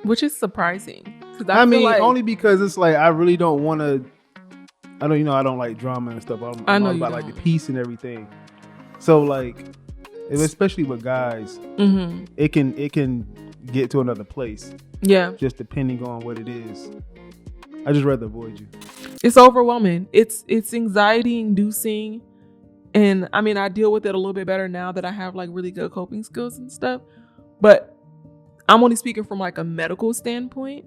which is surprising. I mean, only because it's like I really don't want to. I don't like drama and stuff. I'm all about like the peace and everything. So like, especially with guys, it can get to another place. Yeah. Just depending on what it is. I just rather avoid you. It's overwhelming. It's anxiety inducing. And I mean, I deal with it a little bit better now that I have like really good coping skills and stuff. But I'm only speaking from like a medical standpoint.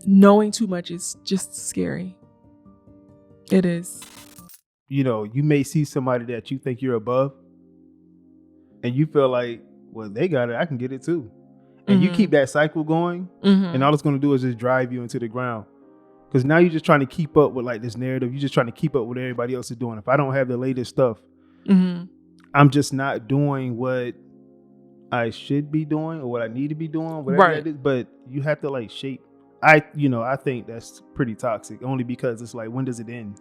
Knowing too much is just scary. It is. You may see somebody that you think you're above and you feel like, well, they got it. I can get it too. And you keep that cycle going and all it's going to do is just drive you into the ground. Because now you're just trying to keep up with like this narrative. You're just trying to keep up with what everybody else is doing. If I don't have the latest stuff, I'm just not doing what I should be doing or what I need to be doing. Whatever that is. But you have to like shape. I think that's pretty toxic only because it's like, when does it end?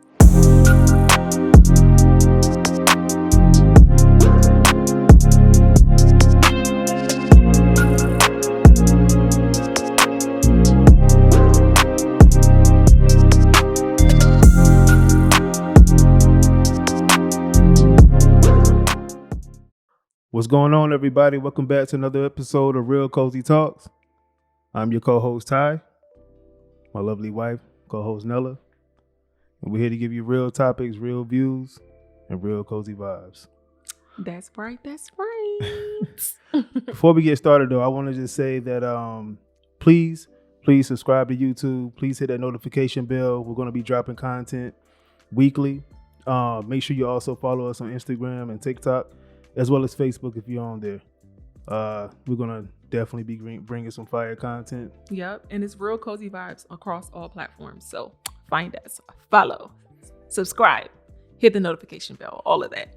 What's going on, everybody? Welcome back to another episode of Real Cozy Talks. I'm your co-host, Ty. My lovely wife, co-host, Nella. And we're here to give you real topics, real views, and real cozy vibes. That's right. That's right. Before we get started, though, I want to just say that please subscribe to YouTube. Please hit that notification bell. We're going to be dropping content weekly. Make sure you also follow us on Instagram and TikTok, as well as Facebook if you're on there. We're going to definitely be bringing some fire content. Yep. And it's Real Cozy Vibes across all platforms. So find us, follow, subscribe, hit the notification bell, all of that.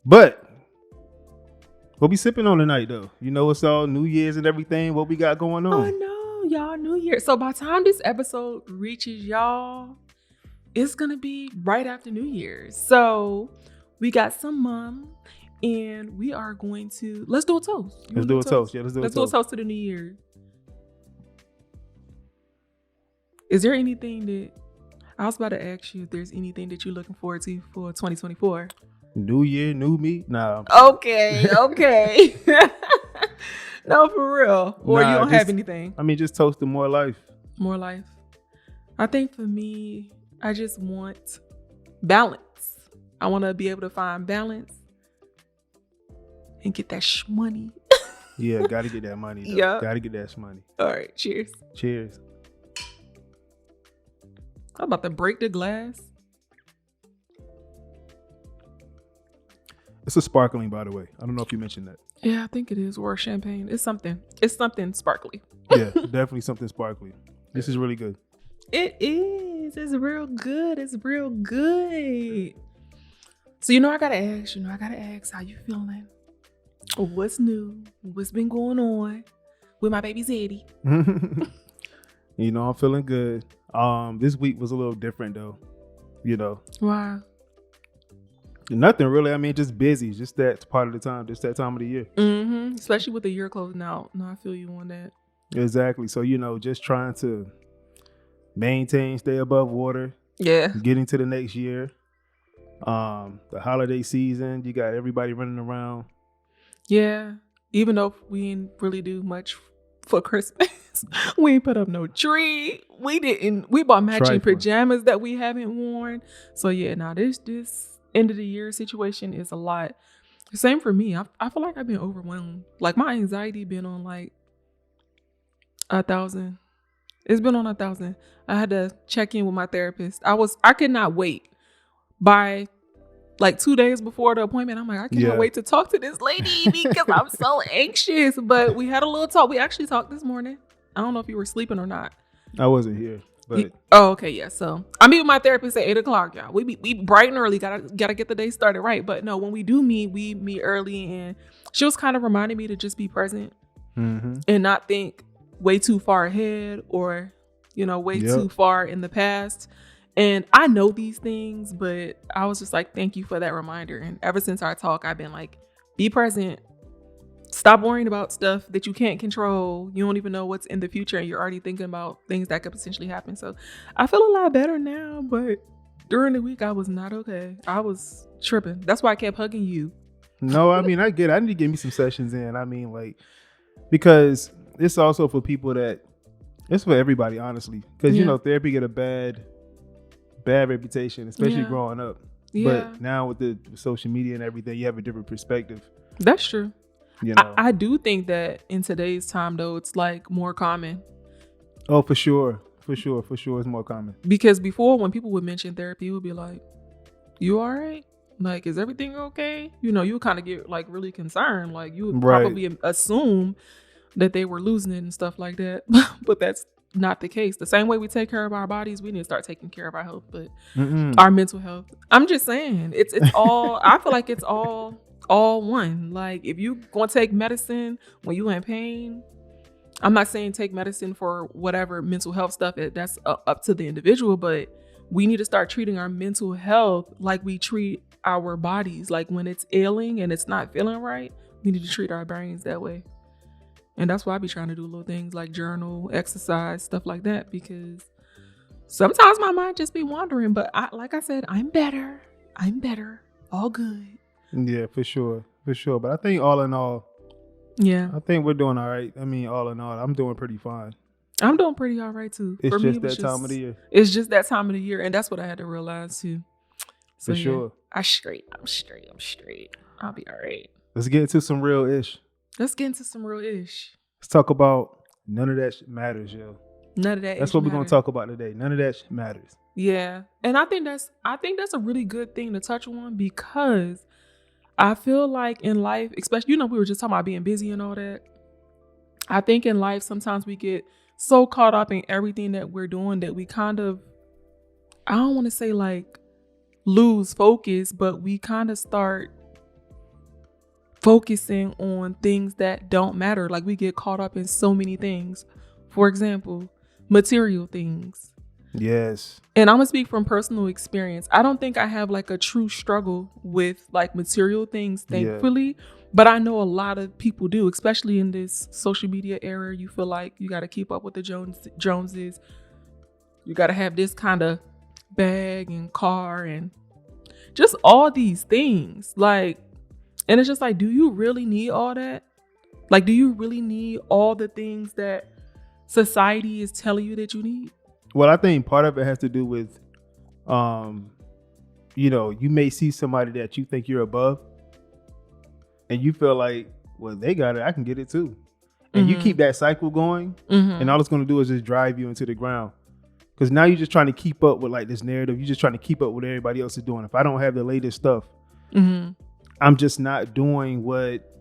But what we sipping on tonight, though? It's all New Year's and everything. What we got going on? Oh, no, y'all, New Year. So by the time this episode reaches y'all, it's going to be right after New Year's. So we got some and we are going to, let's do a toast. Let's do a toast. Yeah, let's do a toast to the New Year. Is there anything that, I was about to ask you if there's anything that you're looking forward to for 2024? New year, new me? Nah. Okay. No, for real. Or you don't have anything? I mean, just toasting more life. More life. I think for me, I just want balance. I want to be able to find balance and get that money. Yeah, got to get that money. Yeah. Got to get that money. All right, cheers. Cheers. I'm about to break the glass. It's a sparkling, by the way. I don't know if you mentioned that. Yeah, I think it is. Or champagne. It's something sparkly. Yeah, definitely something sparkly. This is really good. It is. It's real good. So, I got to ask how you feeling? What's new? What's been going on with my baby Zeddy? I'm feeling good. This week was a little different though. Why? Nothing really. I mean, just busy. Just that part of the time. Just that time of the year. Especially with the year closing out. No, I feel you on that. Exactly. So, just trying to maintain, stay above water. Yeah. Getting to the next year. The holiday season, you got everybody running around. Yeah. Even though we didn't really do much for Christmas. We ain't put up no tree. We bought matching pajamas that we haven't worn. So yeah, now this end of the year situation is a lot. Same for me. I feel like I've been overwhelmed. Like my anxiety been on like 1,000. It's been on 1,000. I had to check in with my therapist. I could not wait. By like 2 days before the appointment, I'm like, I cannot wait to talk to this lady because I'm so anxious. But we had a little talk. We actually talked this morning. I don't know if you were sleeping or not. I wasn't here, but oh, okay, yeah. So I meet with my therapist at 8:00, y'all. We bright and early. Gotta get the day started right. But no, when we do meet, we meet early, and she was kind of reminding me to just be present and not think way too far ahead or way too far in the past. And I know these things, but I was just like, thank you for that reminder. And ever since our talk, I've been like, be present, Stop worrying about stuff that you can't control. You don't even know what's in the future, and you're already thinking about things that could potentially happen. So I feel a lot better now, but during the week I was not okay. I was tripping. That's why I kept hugging you. No, I mean, I get it. I need to get me some sessions in. I mean, like, because it's also for people that, it's for everybody, honestly. Because, you know, therapy get a bad reputation, especially growing up. Yeah. But now with the social media and everything, you have a different perspective. That's true. You know? I do think that in today's time, though, it's like more common. Oh, for sure. For sure. It's more common. Because before, when people would mention therapy, it would be like, you all right? Like, is everything okay? You know, you would kind of get like really concerned. Like, you would probably assume that they were losing it and stuff like that. But that's not the case. The same way we take care of our bodies, we need to start taking care of our health, but our mental health. I'm just saying, it's all, I feel like it's all one. Like, if you going to take medicine when you in pain, I'm not saying take medicine for whatever mental health stuff, that's up to the individual, but we need to start treating our mental health like we treat our bodies. Like, when it's ailing and it's not feeling right, we need to treat our brains that way. And that's why I be trying to do little things like journal, exercise, stuff like that, because sometimes my mind just be wandering. But like I said, I'm better. All good. Yeah, for sure. But I think all in all, I think we're doing all right. I mean, all in all, I'm doing pretty fine. I'm doing pretty all right too. It's just that time of the year. It's just that time of the year. And that's what I had to realize too. So, for sure. I'm straight. I'll be all right. Let's get into some real ish. Let's talk about none of that matters, yo. None of that. That's what we're gonna talk about today. None of that matters. Yeah, and I think that's a really good thing to touch on, because I feel like in life, especially, we were just talking about being busy and all that. I think in life sometimes we get so caught up in everything that we're doing that we kind of, I don't want to say like lose focus, but we kind of start focusing on things that don't matter. Like, we get caught up in so many things. For example, material things. Yes. And I'm gonna speak from personal experience. I don't think I have like a true struggle with like material things, thankfully. But I know a lot of people do, especially in this social media era. You feel like you got to keep up with the Joneses. You got to have this kind of bag and car and just all these things. Like, and it's just like, do you really need all that? Like, do you really need all the things that society is telling you that you need? Well, I think part of it has to do with, you may see somebody that you think you're above, and you feel like, well, they got it, I can get it too. And you keep that cycle going, and all it's going to do is just drive you into the ground. Because now you're just trying to keep up with like this narrative. You're just trying to keep up with what everybody else is doing. If I don't have the latest stuff, I'm just not doing what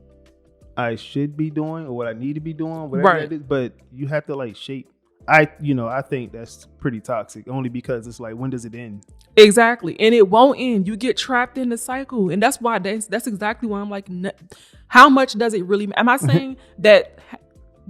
I should be doing or what I need to be doing, whatever that is. But you have to like shape. I think that's pretty toxic, only because it's like, when does it end? Exactly. And it won't end. You get trapped in the cycle. And that's why that's exactly why I'm like, how much does it really matter? Am I saying that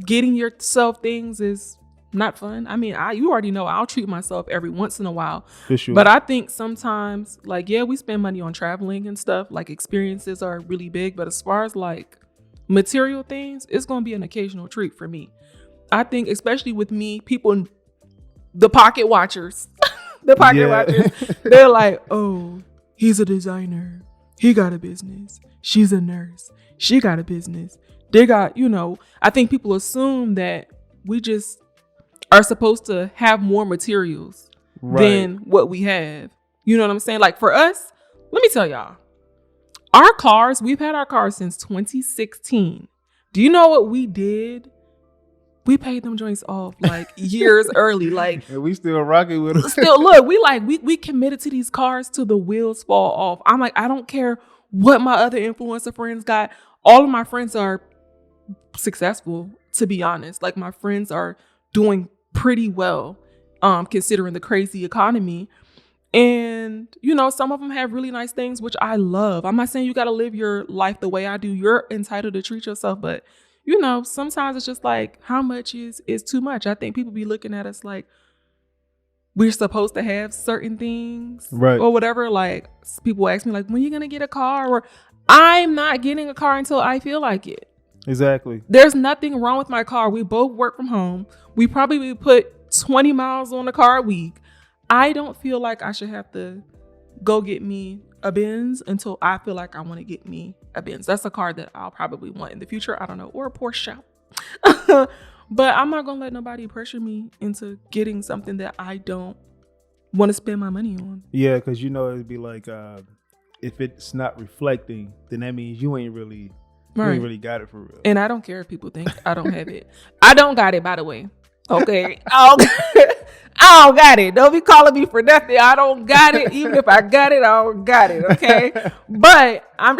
getting yourself things is not fun? I mean, you already know I'll treat myself every once in a while. For sure. But I think sometimes, like, we spend money on traveling and stuff. Like, experiences are really big. But as far as like material things, it's going to be an occasional treat for me. I think, especially with me, people, the pocket watchers, watchers, they're like, oh, he's a designer. He got a business. She's a nurse. She got a business. They got, I think people assume that we just are supposed to have more materials than what we have. You know what I'm saying? Like, for us, let me tell y'all, our cars, we've had our cars since 2016. Do you know what we did? We paid them joints off like years early. Like, and we still rocking with them. Still, look, we committed to these cars till the wheels fall off. I'm like, I don't care what my other influencer friends got. All of my friends are successful, to be honest. Like, my friends are doing pretty well, considering the crazy economy. And, some of them have really nice things, which I love. I'm not saying you got to live your life the way I do. You're entitled to treat yourself, but sometimes it's just like, how much is too much? I think people be looking at us like we're supposed to have certain things, or whatever. Like, people ask me like, when you going to get a car? Or I'm not getting a car until I feel like it. Exactly. There's nothing wrong with my car. We both work from home. We probably put 20 miles on the car a week. I don't feel like I should have to go get me a Benz until I feel like I want to get me a Benz. That's a car that I'll probably want in the future. I don't know. Or a Porsche. But I'm not going to let nobody pressure me into getting something that I don't want to spend my money on. Yeah, because it'd be like, if it's not reflecting, then that means you ain't really got it for real. And I don't care if people think I don't have it. I don't got it, by the way. Okay. I don't got it. Don't be calling me for nothing. I don't got it. Even if I got it, I don't got it. Okay. But I'm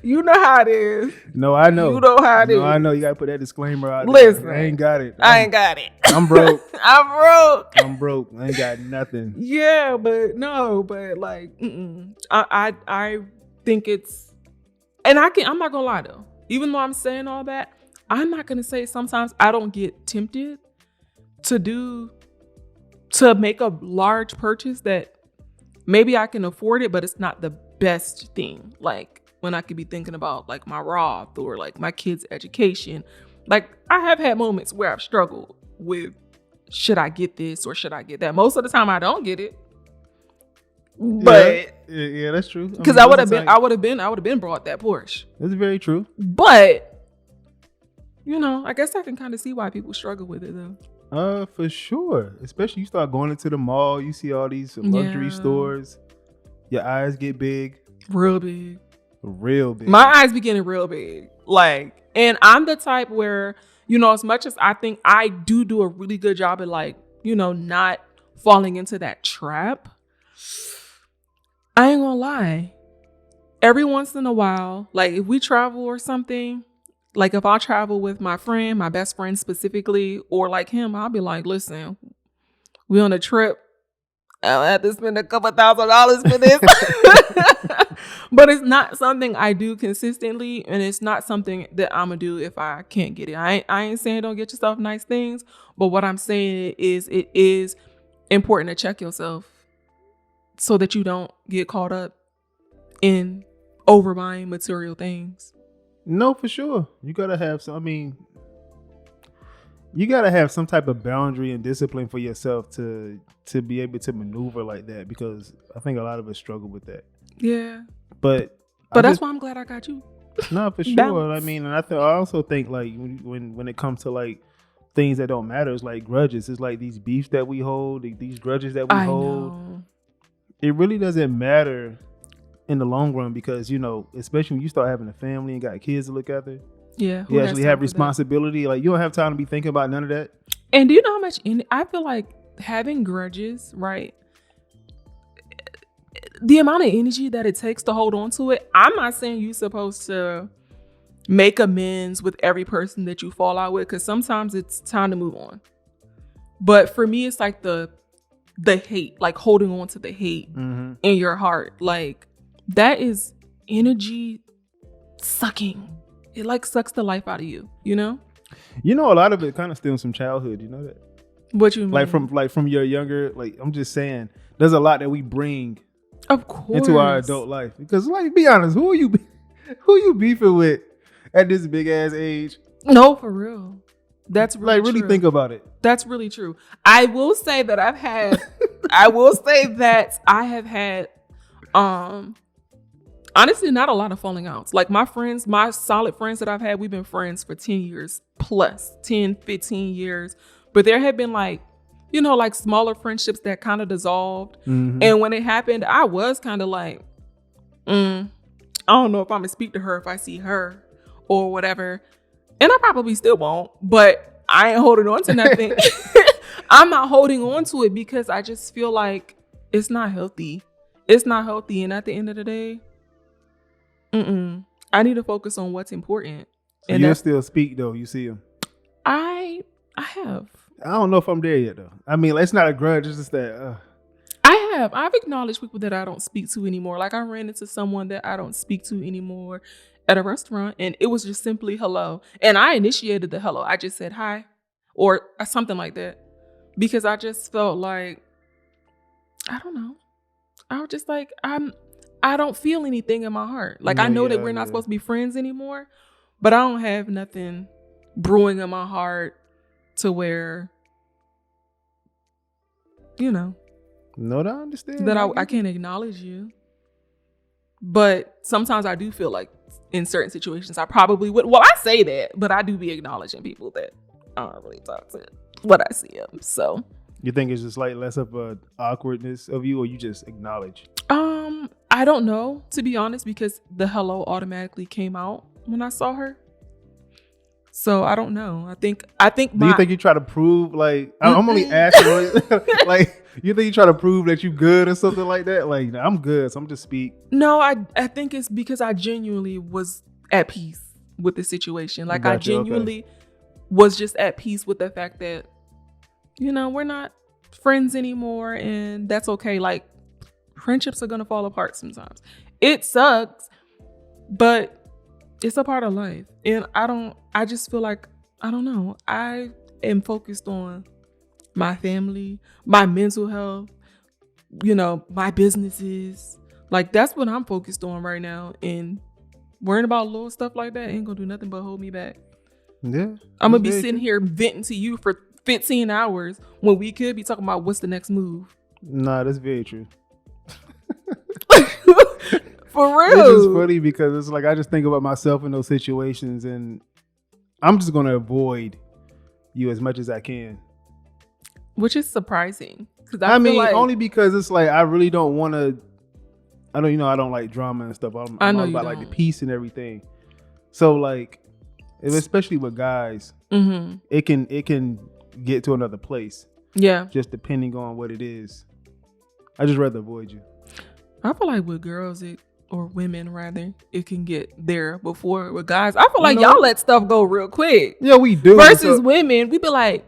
you know how it is. No, I know. You know how it is. I know. You gotta put that disclaimer out there. Listen. I ain't got it. I ain't got it. I'm broke. I'm broke. I ain't got nothing. Yeah, but like, I think it's, and I'm not gonna lie though. Even though I'm saying all that, I'm not gonna say sometimes I don't get tempted to make a large purchase that maybe I can afford it, but it's not the best thing. Like when I could be thinking about like my Roth or like my kids' education. Like I have had moments where I've struggled with, should I get this or should I get that? Most of the time I don't get it. But yeah, that's true. Because I would have been brought that Porsche. That's very true. But I guess I can kind of see why people struggle with it though. For sure. Especially you start going into the mall, you see all these luxury stores. Your eyes get big. Real big. Real big. My eyes be getting real big. Like, and I'm the type where, as much as I think I do a really good job at like, not falling into that trap, I ain't gonna lie. Every once in a while, like if we travel or something, like if I travel with my friend, my best friend specifically, or like him, I'll be like, listen, we on a trip. I'll have to spend a couple $1,000s for this. But it's not something I do consistently, and it's not something that I'm gonna do if I can't get it. I ain't saying don't get yourself nice things, but what I'm saying is it is important to check yourself so that you don't get caught up in overbuying material things. No, for sure. You gotta have you gotta have some type of boundary and discipline for yourself to be able to maneuver like that, because I think a lot of us struggle with that. Yeah. But that's why I'm glad I got you. No, for sure. Balance. And I also think like when it comes to like things that don't matter, it's like grudges. It's like these beefs that we hold, these grudges that we hold. Know. It really doesn't matter in the long run, because especially when you start having a family and got kids to look after. Yeah, you actually have responsibility. Like you don't have time to be thinking about none of that. And do you know how much? I feel like having grudges, right? The amount of energy that it takes to hold on to it. I'm not saying you're supposed to make amends with every person that you fall out with, because sometimes it's time to move on. But for me, it's like the hate, like holding on to the hate in your heart, like that is energy sucking. It like sucks the life out of you, a lot of it kind of stems from childhood. You know that? What you mean? Like from your younger, like I'm just saying, there's a lot that we bring, of course, into our adult life. Because like, be honest, who you beefing with at this big ass age? No, for real. That's really like really true. Think about it. That's really true. I will say that I have had honestly, not a lot of falling outs. Like my friends, my solid friends that I've had, we've been friends for 10 years plus, 10, 15 years. But there have been like, like smaller friendships that kind of dissolved. Mm-hmm. And when it happened, I was kind of like, I don't know if I'm going to speak to her if I see her or whatever. And I probably still won't, but I ain't holding on to nothing. I'm not holding on to it because I just feel like it's not healthy. It's not healthy. And at the end of the day, I need to focus on what's important. So and you still speak though. You see him. I have. I don't know if I'm there yet though. I mean, it's not a grudge. It's just that. I've acknowledged people that I don't speak to anymore. Like I ran into someone that I don't speak to anymore at a restaurant, and it was just simply hello. And I initiated the hello. I just said hi or something like that because I just felt like, I don't know. I was just like, I don't feel anything in my heart. Like I know that we're not supposed to be friends anymore, But I don't have nothing brewing in my heart to where, No, I understand. That I can't acknowledge you. But sometimes I do feel like in certain situations I probably would. Well, I say that, but I do be acknowledging people that I don't really talk to what I see them. So you think it's just like less of a awkwardness of you, or you just acknowledge? I don't know, to be honest, because the hello automatically came out when I saw her. So I don't know. I think. Do you think you try to prove like I'm only asking like you think you try to prove that you good or something like that? Like I'm good, so I'm just speak. No, I think it's because I genuinely was at peace with the situation. Like I genuinely was just at peace with the fact that we're not friends anymore, and that's okay. Like friendships are gonna fall apart sometimes. It sucks, but it's a part of life. And I just feel like, I don't know. I am focused on my family, my mental health, my businesses. Like that's what I'm focused on right now. And worrying about little stuff like that ain't gonna do nothing but hold me back. Yeah. I'm gonna be sitting here venting to you for 15 hours when we could be talking about what's the next move. Nah, that's very true. For real. It's just funny because it's like I just think about myself in those situations, and I'm just gonna avoid you as much as I can. Which is surprising. I mean, only because it's like I really don't want to. I don't like drama and stuff. I'm all about like the peace and everything. So like, especially with guys, it can get to another place. Yeah. Just depending on what it is. I just rather avoid you. I feel like with girls, or women rather, it can get there before with guys. I feel like y'all let stuff go real quick. Yeah, we do. Versus women, we be like,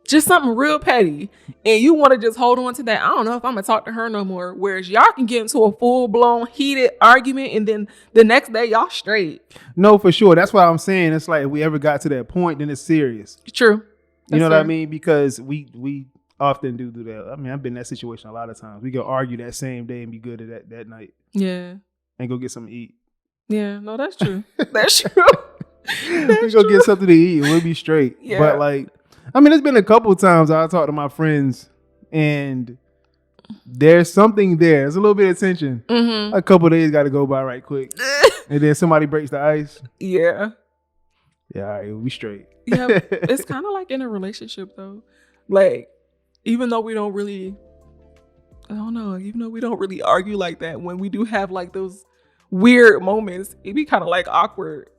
just something real petty, and you want to just hold on to that. I don't know if I'm gonna talk to her no more. Whereas y'all can get into a full blown heated argument, and then the next day y'all straight. No, for sure. That's why I'm saying it's like if we ever got to that point, then it's serious. True. You know what I mean? Because we often do that. I mean, I've been in that situation a lot of times. We can argue that same day and be good at that night. Yeah. And go get something to eat. Yeah, no, that's true. That's true. We go get something to eat and we'll be straight. Yeah. But like, I mean, it's been a couple of times I talk to my friends and there's something there. There's a little bit of tension. Mm-hmm. A couple of days got to go by right quick. And then somebody breaks the ice. Yeah. Yeah, all right, we'll be straight. Yeah, it's kind of like in a relationship though. Like, even though we don't really argue like that, when we do have like those weird moments, it be kind of like awkward,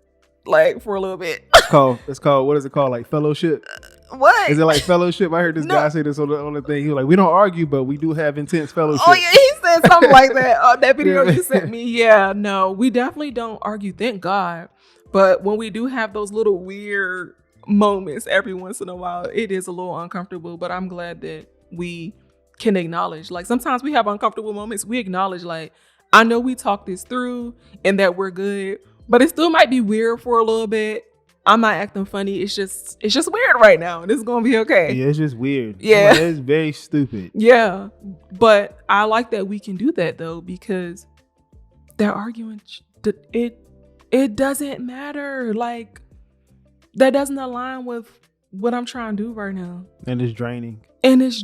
like for a little bit. It's called, what is it called? Like fellowship? What? Is it like fellowship? I heard this guy say this on the thing. He was like, we don't argue, but we do have intense fellowship. Oh yeah, he said something like that. That video you sent me. Yeah, no, we definitely don't argue, thank God. But when we do have those little weird moments every once in a while, it is a little uncomfortable. But I'm glad that we can acknowledge, like sometimes we have uncomfortable moments. We acknowledge, like, I know we talked this through and that we're good, but it still might be weird for a little bit. I'm not acting funny. It's just weird right now, and it's gonna be okay. Yeah, it's just weird. Yeah, it's very stupid. Yeah, but I like that we can do that though, because that arguing, it doesn't matter. Like, that doesn't align with what I'm trying to do right now. And it's draining. It's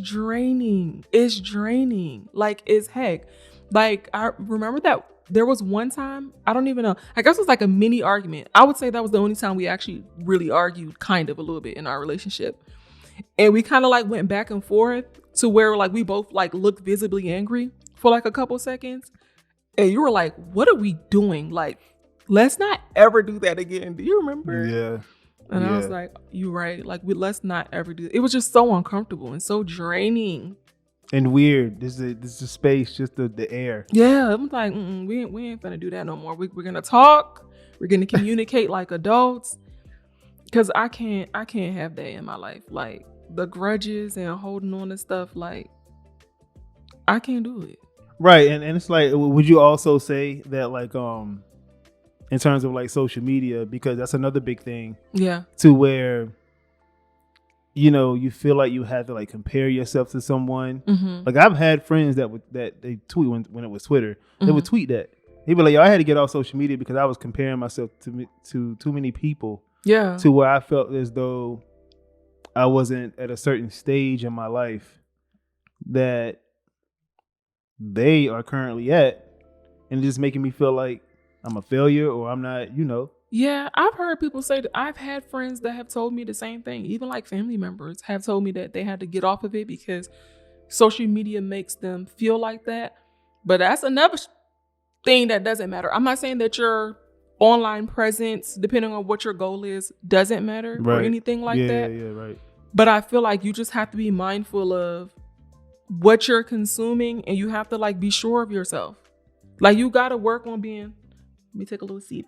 draining. Like, it's heck. Like, I remember that there was one time, I don't even know, I guess it was like a mini argument. I would say that was the only time we actually really argued kind of a little bit in our relationship. And we kind of like went back and forth to where like we both like looked visibly angry for like a couple seconds. And you were like, what are we doing? Like, let's not ever do that again. Do you remember? Yeah. And I was like, you're right. Like, let's not ever do it. It was just so uncomfortable and so draining. And weird. This is the space, just the air. Yeah. I'm like, we ain't gonna do that no more. We're gonna talk. We're gonna communicate like adults. Cause I can't have that in my life. Like, the grudges and holding on to stuff, like, I can't do it. Right. And it's like, would you also say that, like, in terms of like social media, because that's another big thing. Yeah. To where, you feel like you have to like compare yourself to someone. Mm-hmm. Like, I've had friends that they tweet when it was Twitter, they would tweet that. He'd be like, yo, I had to get off social media because I was comparing myself to too many people. Yeah. To where I felt as though I wasn't at a certain stage in my life that they are currently at, and just making me feel like I'm a failure or I'm not, Yeah, I've heard people say that. I've had friends that have told me the same thing. Even like family members have told me that they had to get off of it because social media makes them feel like that. But that's another thing that doesn't matter. I'm not saying that your online presence, depending on what your goal is, doesn't matter or anything like that. Yeah, right. But I feel like you just have to be mindful of what you're consuming, and you have to like be sure of yourself. Like you got to work on being, let me take a little sip.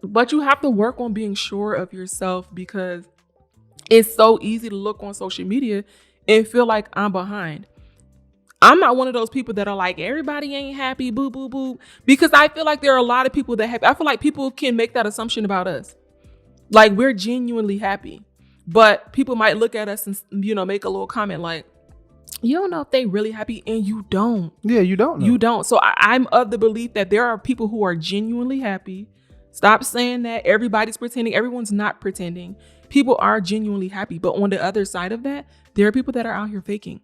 But you have to work on being sure of yourself, because it's so easy to look on social media and feel like I'm behind. I'm not one of those people that are like, everybody ain't happy, boo, boo, boo. Because I feel like there are a lot of people that have, I feel like people can make that assumption about us. Like we're genuinely happy. But people might look at us and, make a little comment like, you don't know if they really happy, and you don't. Yeah, you don't know. You don't. So I'm of the belief that there are people who are genuinely happy. Stop saying that everybody's pretending. Everyone's not pretending. People are genuinely happy. But on the other side of that, there are people that are out here faking.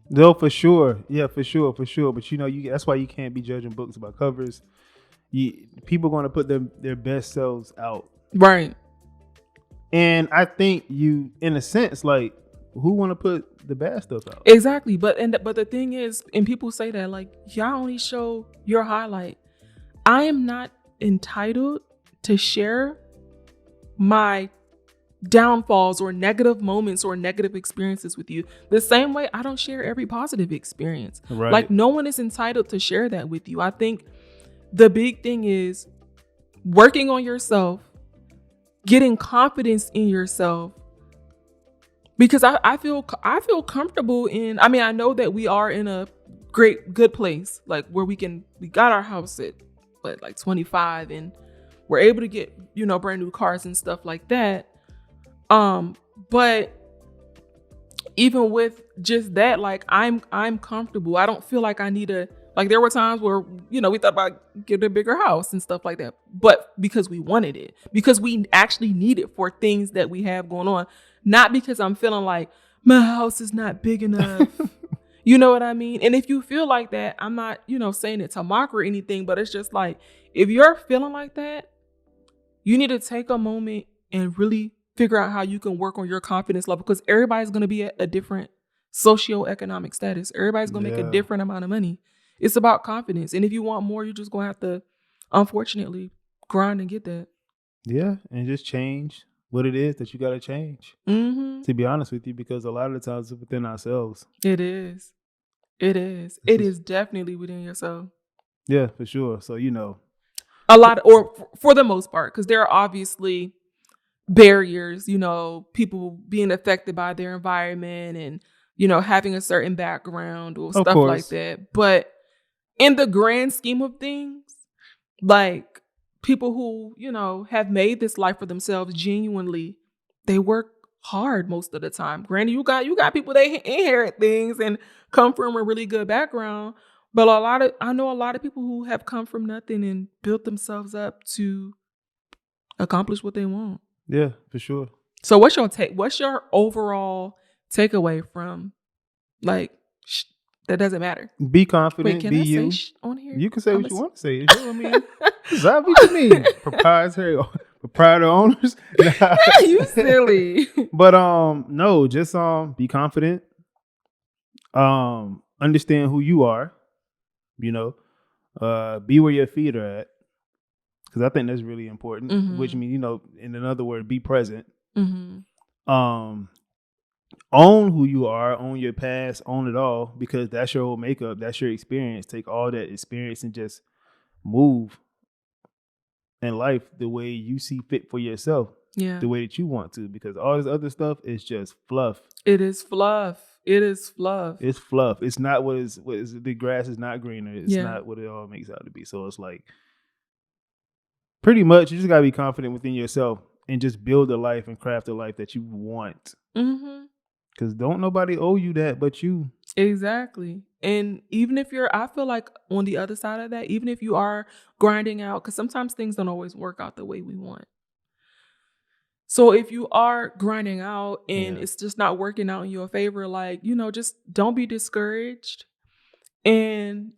No, for sure. Yeah, for sure. But that's why you can't be judging books by covers. People are going to put their best selves out. Right. And I think you, in a sense, like, who want to put the bad stuff out? Exactly. But the thing is, and people say that, like, y'all only show your highlight. I am not entitled to share my downfalls or negative moments or negative experiences with you the same way I don't share every positive experience. Right. Like no one is entitled to share that with you. I think the big thing is working on yourself, getting confidence in yourself, because I feel comfortable in, I mean, I know that we are in a good place, like where we got our house at like 25, and we're able to get, brand new cars and stuff like that. But even with just that, like I'm comfortable. I don't feel like I need to, like there were times where, we thought about getting a bigger house and stuff like that, but because we wanted it, because we actually need it for things that we have going on, not because I'm feeling like my house is not big enough. You know what I mean? And if you feel like that, I'm not, saying it to mock or anything, but it's just like, if you're feeling like that, you need to take a moment and really figure out how you can work on your confidence level, because everybody's going to be at a different socioeconomic status. Everybody's going to make a different amount of money. It's about confidence. And if you want more, you're just going to have to, unfortunately, grind and get that. Yeah. And just change what it is that you got to change. Mm-hmm. To be honest with you, because a lot of the times it's within ourselves. It is. It is definitely within yourself. Yeah, for sure. So, a lot, or for the most part, because there are obviously barriers, people being affected by their environment and, having a certain background or stuff like that. But in the grand scheme of things, like people who, have made this life for themselves genuinely, they work hard most of the time. Granted, you got people, they inherit things and come from a really good background. But I know a lot of people who have come from nothing and built themselves up to accomplish what they want. Yeah, for sure. So what's your overall takeaway from, like, that doesn't matter? Be confident. Wait, be I you. say on here? You can say what you want to say. You know what I mean? Is that what you mean? Proprietor owners? You silly. But no, just be confident. Understand who you are. Be where your feet are at, because I think that's really important. Mm-hmm. Which means, in another word, be present. Mm-hmm. Own who you are, own your past, own it all, because that's your whole makeup, that's your experience. Take all that experience and just move in life the way you see fit for yourself. Yeah. The way that you want to, because all this other stuff is just fluff. It is fluff. It's fluff. It's not what is the grass is not greener. It's not what it all makes out to be. So it's like, pretty much, you just gotta be confident within yourself and just build a life and craft a life that you want. Mm-hmm. Because don't nobody owe you that but you. Exactly. And even if I feel like on the other side of that, even if you are grinding out, because sometimes things don't always work out the way we want. So if you are grinding out and it's just not working out in your favor, like, just don't be discouraged. And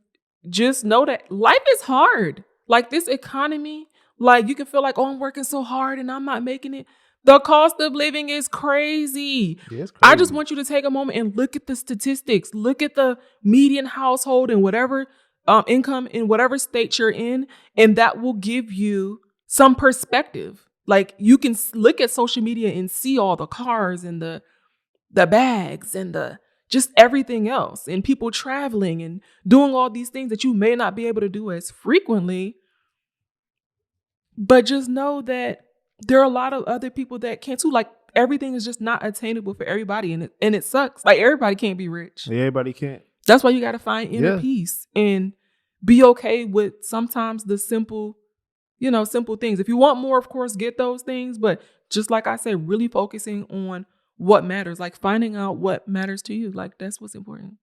just know that life is hard. Like this economy, like you can feel like, oh, I'm working so hard and I'm not making it. The cost of living is crazy. Yeah, it's crazy. I just want you to take a moment and look at the statistics. Look at the median household and whatever income in whatever state you're in. And that will give you some perspective. Like you can look at social media and see all the cars and the bags and the just everything else and people traveling and doing all these things that you may not be able to do as frequently. But just know that there are a lot of other people that can too. Like everything is just not attainable for everybody. And it sucks. Like everybody can't be rich. Everybody can't. That's why you got to find inner peace and be okay with sometimes the simple things. If you want more, of course, get those things. But just like I said, really focusing on what matters, like finding out what matters to you. Like that's what's important.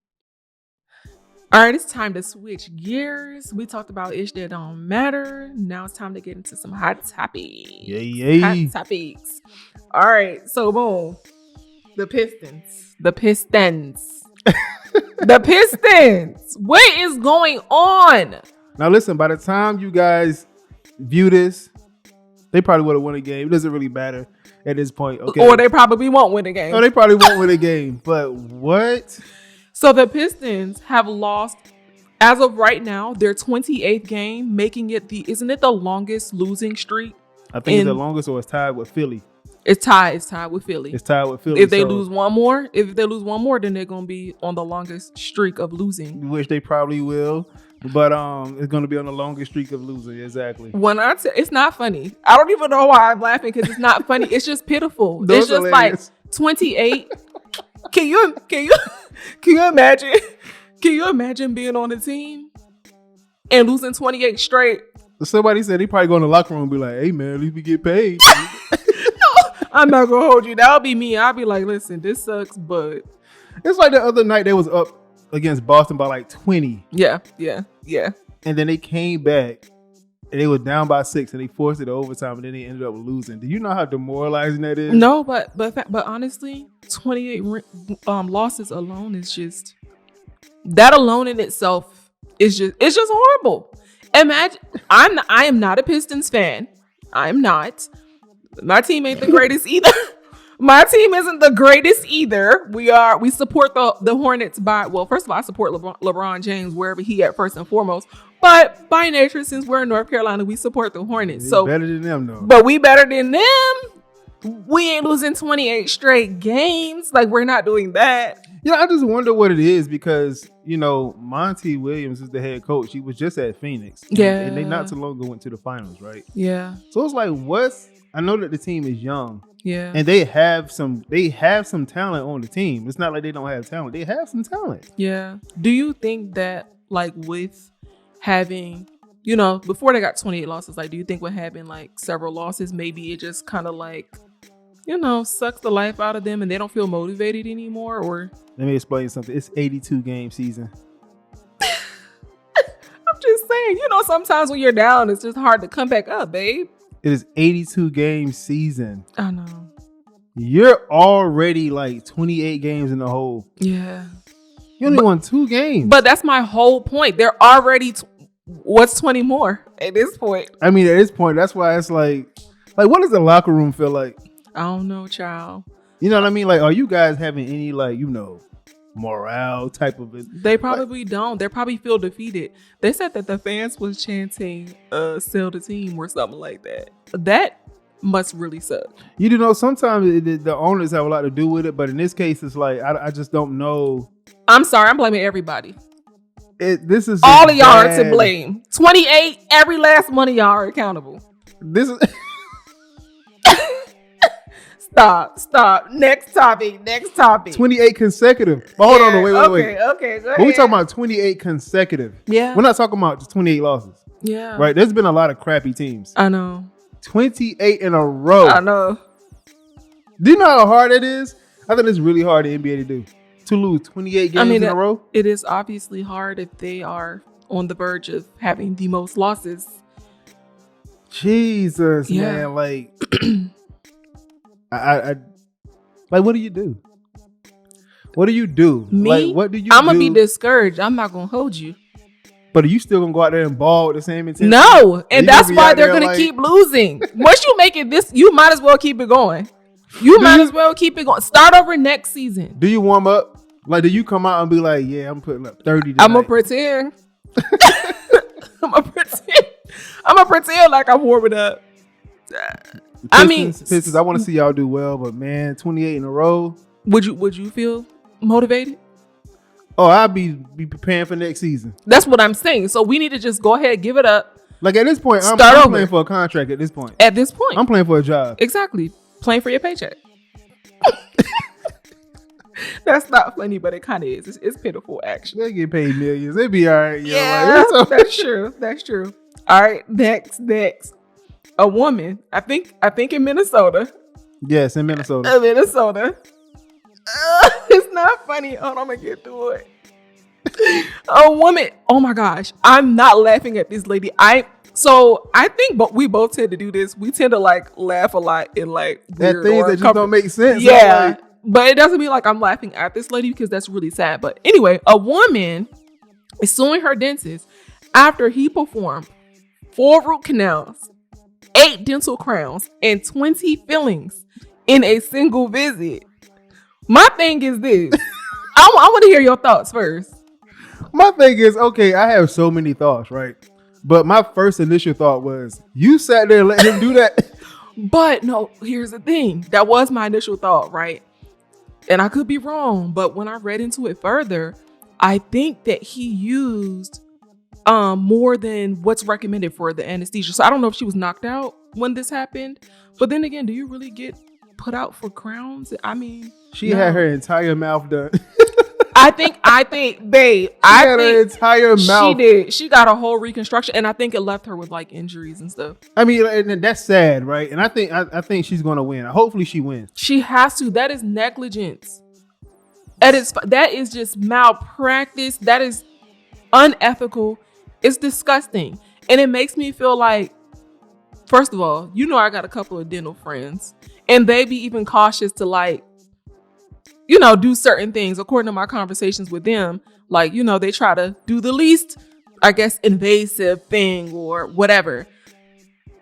All right, it's time to switch gears. We talked about ish that don't matter. Now it's time to get into some hot topics. Yay. Hot topics. All right, so boom. The Pistons. The Pistons. What is going on? Now listen, by the time you guys view this, they probably would have won a game. It doesn't really matter at this point. Okay. Or they probably won't win a game. No, they probably won't win a game. But what? So the Pistons have lost, as of right now, their 28th game, making it isn't it the longest losing streak? I think it's the longest, or it's tied with Philly. It's tied with Philly. It's tied with Philly. If they lose one more, then they're gonna be on the longest streak of losing. Which they probably will. But it's gonna be on the longest streak of losing. Exactly. When it's not funny. I don't even know why I'm laughing, because it's not funny. It's just pitiful. It's just hilarious. Like 28. Can you imagine? Can you imagine being on the team and losing 28 straight? Somebody said he probably go in the locker room and be like, "Hey man, at least we get paid." I'm not gonna hold you. That'll be me. I'll be like, listen, this sucks, but it's like the other night they was up against Boston by like 20. Yeah. And then they came back and they were down by 6 and they forced it to overtime and then they ended up losing. Do you know how demoralizing that is? No, but honestly, 28 losses alone is just, that alone in itself is just horrible. Imagine, I am not a Pistons fan. I am not. My team ain't the greatest either. My team isn't the greatest either. We support the Hornets first of all, I support LeBron James wherever he at first and foremost. But by nature, since we're in North Carolina, we support the Hornets. So better than them, though. But we better than them. We ain't losing 28 straight games. Like, we're not doing that. Yeah, I just wonder what it is because, Monty Williams is the head coach. He was just at Phoenix. Yeah. And they not too long ago went to the finals, right? Yeah. So it's like, I know that the team is young. Yeah. And they have some talent on the team. It's not like they don't have talent. They have some talent. Yeah. Do you think that, like, with having, before they got 28 losses, like, do you think with having, like, several losses, maybe it just kind of, like, sucks the life out of them and they don't feel motivated anymore? Or let me explain something. It's 82 game season. I'm just saying, sometimes when you're down, it's just hard to come back up, babe. It is 82 game season. I know. You're already like 28 games in the hole. Yeah. You only won 2 games. But that's my whole point. They're already, what's 20 more at this point? I mean, at this point, that's why it's like what does the locker room feel like? I don't know, child. You know what I mean? Like, are you guys having any, morale type of it? They probably don't. They probably feel defeated. They said that the fans was chanting, sell the team or something like that. That must really suck. Sometimes the owners have a lot to do with it, but in this case, it's like, I just don't know. I'm sorry. I'm blaming everybody. This is all of y'all are to blame. 28, every last one of y'all are accountable. This is... Stop. Next topic. 28 consecutive. But hold on, wait. Okay, go ahead. But we're talking about 28 consecutive. Yeah. We're not talking about just 28 losses. Yeah. Right? There's been a lot of crappy teams. I know. 28 in a row. I know. Do you know how hard it is? I think it's really hard in the NBA to do. to lose 28 games in a row? It is obviously hard if they are on the verge of having the most losses. Jesus, man. Like, I like, what do you do? What do you do? Me? Like, what do you I'm going to be discouraged. I'm not going to hold you. But are you still going to go out there and ball with the same intensity? No. And that's why they're going to keep losing. Once you make it this, you might as well keep it going. You might as well keep it going. Start over next season. Do you warm up? Like, do you come out and be like, yeah, I'm putting up 30 tonight? I'm going to pretend. I'm going to pretend like I'm warming up. Pistons, I want to see y'all do well, but man, 28 in a row. Would you feel motivated? Oh, I'll be preparing for next season. That's what I'm saying. So we need to just go ahead, give it up. Like at this point, I'm playing for a contract at this point. At this point. I'm playing for a job. Exactly. Playing for your paycheck. That's not funny, but it kind of is. It's pitiful, actually. They get paid millions. They be all right. Yeah, that's true. That's true. All right, next. A woman, I think in Minnesota. Yes, in Minnesota. It's not funny. Hold on, I'm gonna get through it. A woman. Oh my gosh, I'm not laughing at this lady. I think, but we both tend to do this. We tend to like laugh a lot in like weird things that just don't make sense. Yeah, but it doesn't mean like I'm laughing at this lady because that's really sad. But anyway, a woman is suing her dentist after he performed 4 root canals, 8 dental crowns, and 20 fillings in a single visit. My thing is this. I want to hear your thoughts first. My thing is, okay, I have so many thoughts, right? But my first initial thought was, you sat there and let him do that? But no, here's the thing. That was my initial thought, right? And I could be wrong, but when I read into it further, I think that he used more than what's recommended for the anesthesia. So I don't know if she was knocked out when this happened. But then again, do you really get put out for crowns? I mean, she had her entire mouth done. I think, babe. I think her entire mouth. She did. She got a whole reconstruction, and I think it left her with like injuries and stuff. I mean, and that's sad, right? And I think she's gonna win. Hopefully, she wins. She has to. That is negligence. That is just malpractice. That is unethical. It's disgusting, and it makes me feel like, first of all, I got a couple of dental friends, and they be even cautious to like, do certain things according to my conversations with them. Like, they try to do the least, I guess, invasive thing or whatever.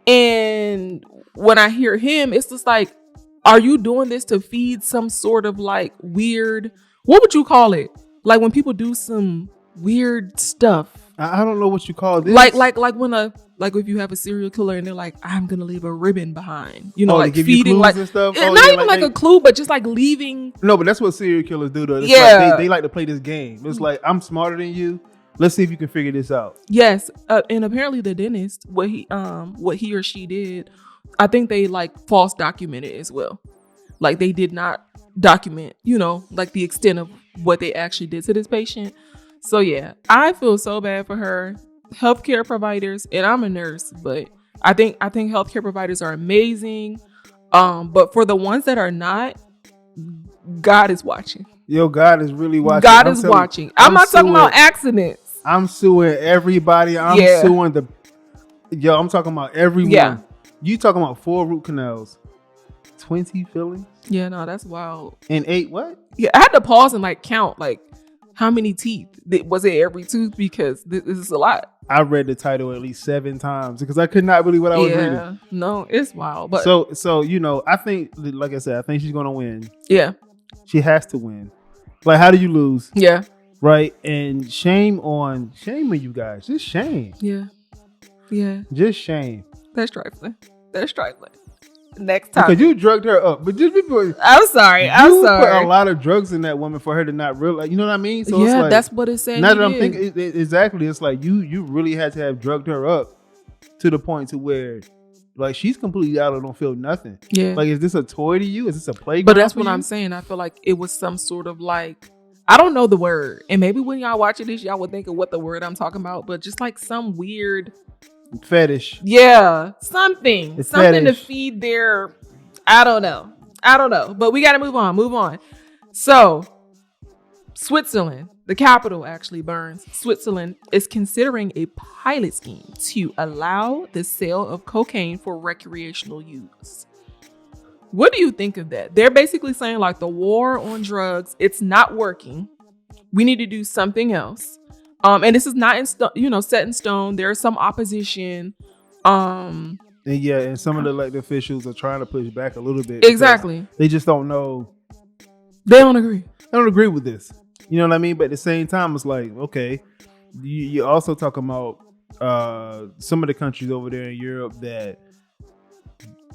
And when I hear him, it's just like, are you doing this to feed some sort of like weird, what would you call it? Like when people do some weird stuff. I don't know what you call this. Like when if you have a serial killer and they're like, I'm gonna leave a ribbon behind, like give feeding you like and stuff. Not even like a clue, but just like leaving. No, but that's what serial killers do though. It's like they like to play this game. It's like, I'm smarter than you. Let's see if you can figure this out. Yes, and apparently the dentist, what he or she did, I think they like false documented as well. Like they did not document, like the extent of what they actually did to this patient. So yeah, I feel so bad for her. Healthcare providers, and I'm a nurse, but I think healthcare providers are amazing. But for the ones that are not, God is watching. Yo, God is really watching. God is watching. I'm not talking about accidents. I'm suing everybody. I'm talking about everyone. Yeah. You talking about 4 root canals, 20 fillings? Yeah, no, that's wild. And 8 what? Yeah, I had to pause and like count like how many teeth. Was it every tooth? Because this is a lot. I read the title at least 7 times because I could not believe what I was reading. No, it's wild. But so I think, like I said, I think she's gonna win. Yeah, she has to win. Like, how do you lose? Yeah, right. And shame on you guys. Just shame. Yeah. Just shame. That's trifling. Next time, because you drugged her up, but just before. I'm sorry. You put a lot of drugs in that woman for her to not realize. You know what I mean? So yeah, it's like, that's what it said. Now that I'm thinking, exactly, it's like you really had to have drugged her up to the point to where, like, she's completely out and don't feel nothing. Yeah, like, is this a toy to you? Is this a playground? But that's what I'm saying. I feel like it was some sort of like, I don't know the word, and maybe when y'all watching this, y'all would think of what the word I'm talking about, but just like some weird fetish. Yeah, something fetish. To feed their. I don't know. But we got to move on. So Switzerland, the capital actually, Burns. Switzerland is considering a pilot scheme to allow the sale of cocaine for recreational use. What do you think of that? They're basically saying like the war on drugs, it's not working. We need to do something else. And this is not set in stone. There's some opposition. And some of the elected officials are trying to push back a little bit. Exactly. They just don't know. They don't agree. They don't agree with this. You know what I mean? But at the same time, it's like, okay, you're also talking about some of the countries over there in Europe that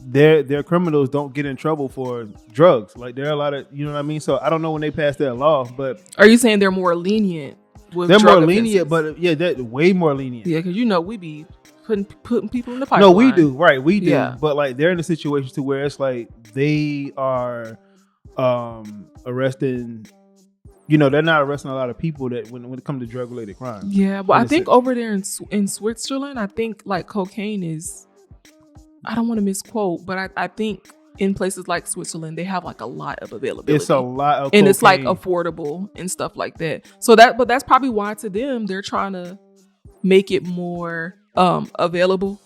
their criminals don't get in trouble for drugs. Like there are a lot of, you know what I mean? So I don't know when they pass that law, but are you saying they're more lenient with they're drug more lenient, offenses? but they're way more lenient. Yeah, because we be putting people in the pipeline. No, we do. Right, we do. Yeah. But like they're in a situation to where it's like they are arresting. They're not arresting a lot of people that when it comes to drug related crimes. Yeah, but I think over there in Switzerland, I think like cocaine is. I don't want to misquote, but I think in places like Switzerland, they have like a lot of availability. It's a lot of and cocaine. It's like affordable and stuff like that. So that's probably why to them they're trying to make it more available,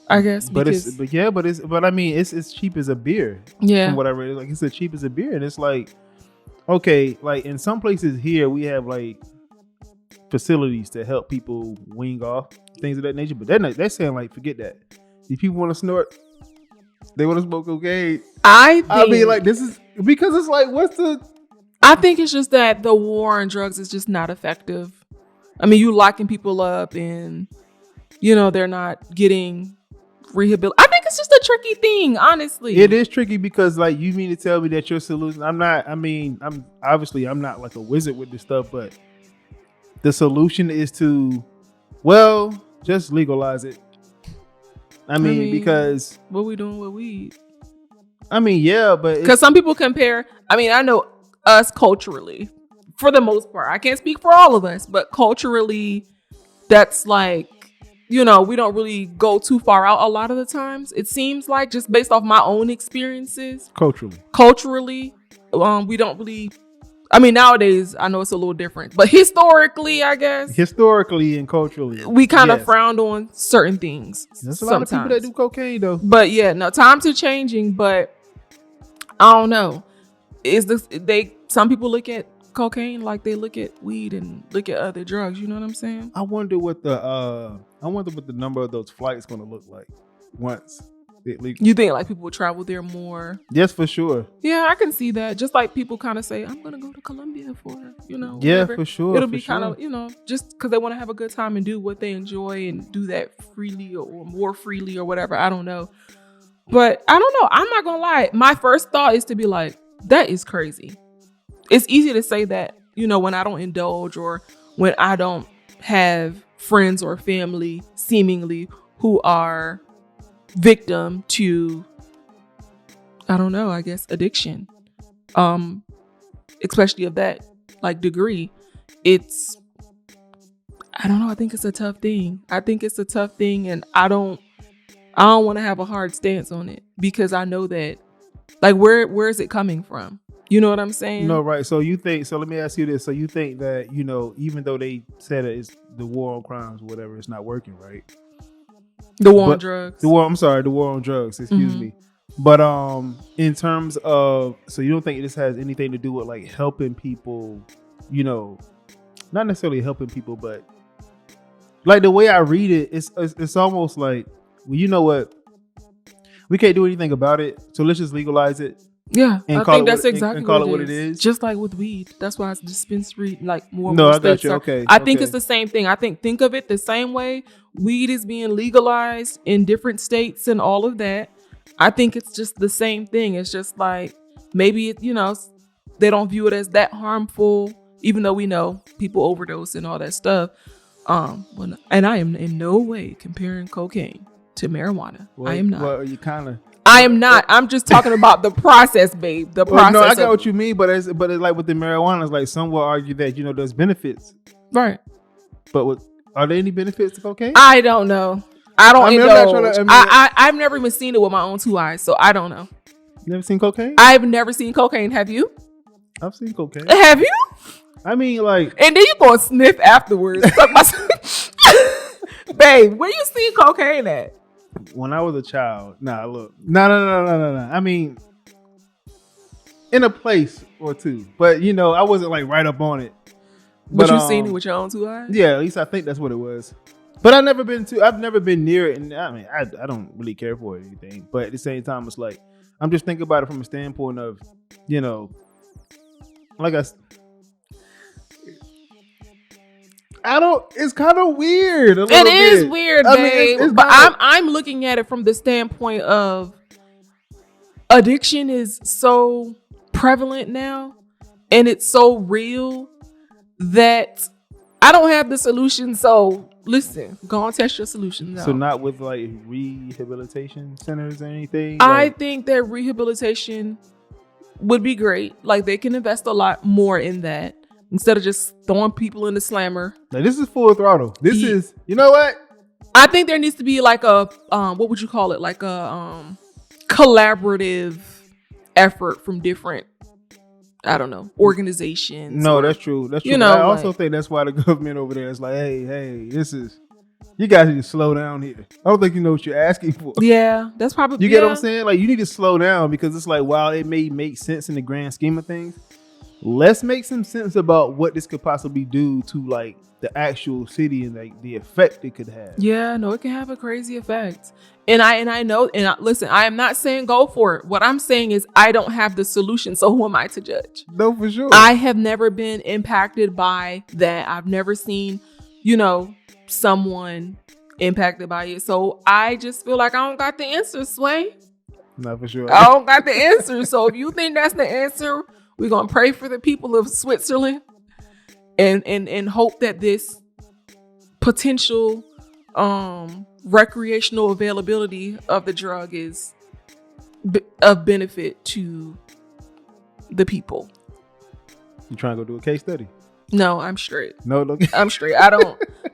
I guess. But it's cheap as a beer. Yeah, from what I read, like it's as cheap as a beer, and it's like okay, like in some places here we have like facilities to help people wean off things of that nature, but they're saying like forget that. If people want to snort, they want to smoke cocaine. I mean, like this is because it's like, I think it's just that the war on drugs is just not effective. I mean, you locking people up and they're not getting rehabilitated. I think it's just a tricky thing, honestly. It is tricky because like you mean to tell me that your solution? I'm not like a wizard with this stuff, but the solution is to, just legalize it. I mean, because what we doing with weed? I mean, yeah, but because some people compare. I mean, I know us culturally, for the most part. I can't speak for all of us, but culturally, that's like we don't really go too far out a lot of the times. It seems like just based off my own experiences, culturally, we don't really. I mean, nowadays, I know it's a little different, but historically, I guess. Historically and culturally. We kind of frowned on certain things. There's a lot of people that do cocaine, though. But yeah, no, times are changing, but I don't know. Some people look at cocaine like they look at weed and look at other drugs. You know what I'm saying? I wonder what the number of those flights going to look like once. You think like people will travel there more? Yes, for sure. Yeah, I can see that. Just like people kind of say, I'm going to go to Colombia for, Yeah, whatever. for sure. It'll be kind of, just because they want to have a good time and do what they enjoy and do that freely or more freely or whatever. I don't know. But I don't know. I'm not going to lie. My first thought is to be like, that is crazy. It's easy to say that, when I don't indulge or when I don't have friends or family seemingly who are victim to, I don't know, I guess addiction, especially of that like degree. I don't know, I think it's a tough thing. And I don't want to have a hard stance on it because I know that like where is it coming from? You know what I'm saying? No, right. So let me ask you this. So you think that, even though they said that it's the war on crimes or whatever, it's not working, right? The war on drugs. The war on drugs, excuse me. But in terms of, so you don't think this has anything to do with like helping people, not necessarily helping people, but like the way I read it, it's almost like, well, you know what? We can't do anything about it, so let's just legalize it. Yeah, and I think that's exactly and call it what it is. Just like with weed, that's why it's dispensary, like more. No, more I got you. Okay, I think it's the same thing. Think of it the same way. Weed is being legalized in different states and all of that. I think it's just the same thing. It's just like maybe they don't view it as that harmful, even though we know people overdose and all that stuff. And I am in no way comparing cocaine to marijuana. I am not. Well, you kind of. I am not. I'm just talking about the process, babe. The process. No, I got what you mean, but it's like with the marijuana, it's like some will argue that there's benefits, right? But are there any benefits to cocaine? I don't know. I don't indulge. I've never even seen it with my own two eyes, so I don't know. Never seen cocaine? I've never seen cocaine. Have you? I've seen cocaine. Have you? I mean, like, and then you go and sniff afterwards. Babe, where you see cocaine at? When I was a child. Nah, look. No. I mean, in a place or two. But, you know, I wasn't like right up on it. But you seen it with your own 2 eyes? Yeah, at least I think that's what it was. But I've never been near it. And I mean, I don't really care for it or anything. But at the same time, it's like, I'm just thinking about it from a standpoint of, you know, like it's kind of weird. It is weird, babe. But I'm looking at it from the standpoint of addiction is so prevalent now and it's so real that I don't have the solution. So listen, go and test your solution now. So not with like rehabilitation centers or anything? I think that rehabilitation would be great. Like they can invest a lot more in that. Instead of just throwing people in the slammer. Now, this is full throttle. This is, you know what? I think there needs to be like a, what would you call it? Like a collaborative effort from different, I don't know, organizations. No, that's true. That's true. You know, I also think that's why the government over there is like, hey, you guys need to slow down here. I don't think you know what you're asking for. Yeah, that's probably. You get what I'm saying? Like, you need to slow down because it's like, while it may make sense in the grand scheme of things, let's make some sense about what this could possibly do to like the actual city and like the effect it could have. Yeah, no, it can have a crazy effect. And I know, listen, I am not saying go for it. What I'm saying is I don't have the solution. So who am I to judge? No, for sure. I have never been impacted by that. I've never seen, you know, someone impacted by it. So I just feel like I don't got the answer, Sway. No, for sure. I don't got the answer. So if you think that's the answer, we're going to pray for the people of Switzerland and hope that this potential recreational availability of the drug is of benefit to the people. You trying to go do a case study? No, I'm straight. No. I'm straight.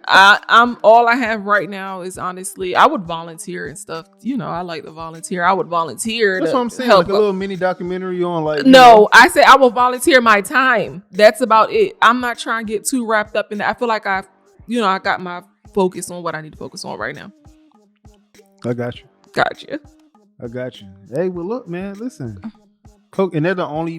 I'm all I have right now is honestly, I would volunteer and stuff. You know, I like to volunteer. I would volunteer. That's what I'm saying. Like a little mini documentary on like. No, I said I will volunteer my time. That's about it. I'm not trying to get too wrapped up in that. I feel like I got my focus on what I need to focus on right now. I got you. Gotcha. I got you. Hey, well, look, man, listen. Coke, and they're the only